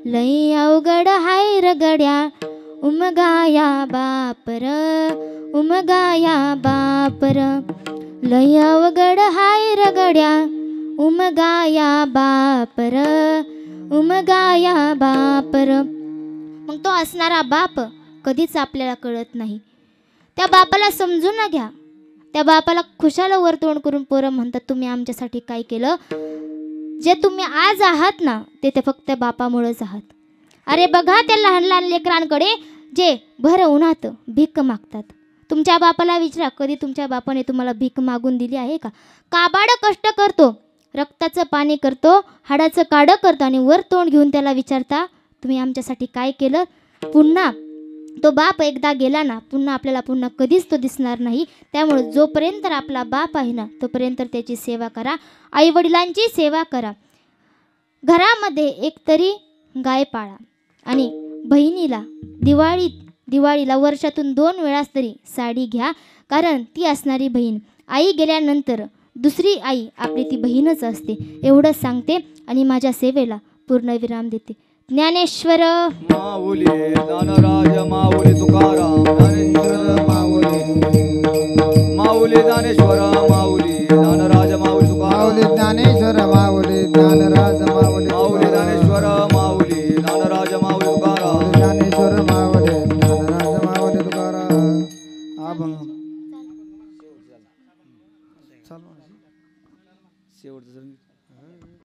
लई अवघड हाय र गड्या उमगाया बापर, उमगाया बापर, लई अवघड हाय र गड्या उमगाया बापर, उमगाया बापर. मग तो असणारा बाप कधीच आपल्याला कळत नाही. त्या बापाला समजून घ्या. त्या बापाला खुशाला वर तोंड करून पोरं म्हणतात तुम्ही आमच्यासाठी काय केलं. जे तुम्ही आज आहात ना ते फक्त बापामुळेच आहात. अरे बघा त्या लहान लहान लेकरांकडे जे भर उन्हात भीक मागतात. तुमच्या बापाला विचारा कधी तुमच्या बापाने तुम्हाला भीक मागून दिली आहे का. काबाड कष्ट करतो, रक्ताचं पाणी करतो, हाडाचं काडं करतो आणि वर तोंड घेऊन त्याला विचारता तुम्ही आमच्यासाठी काय केलं. पुन्हा तो बाप एकदा गेला ना पुन्हा आपल्याला पुन्हा कधीच तो दिसणार नाही. त्यामुळे जोपर्यंत आपला बाप आहे ना तोपर्यंत त्याची सेवा करा, आईवडिलांची सेवा करा. घरामध्ये एकतरी गाय पाळा आणि बहिणीला दिवाळीला वर्षातून 2 वेळास तरी साडी घ्या. कारण ती असणारी बहीण आई गेल्यानंतर दुसरी आई आपली ती बहीणच असते. एवढंच सांगते आणि माझ्या सेवेला पूर्णविराम देते. ज्ञानेश्वर माऊली दानराज माऊली तुकाराम ज्ञानेश्वर माऊली, माऊली ज्ञानेश्वर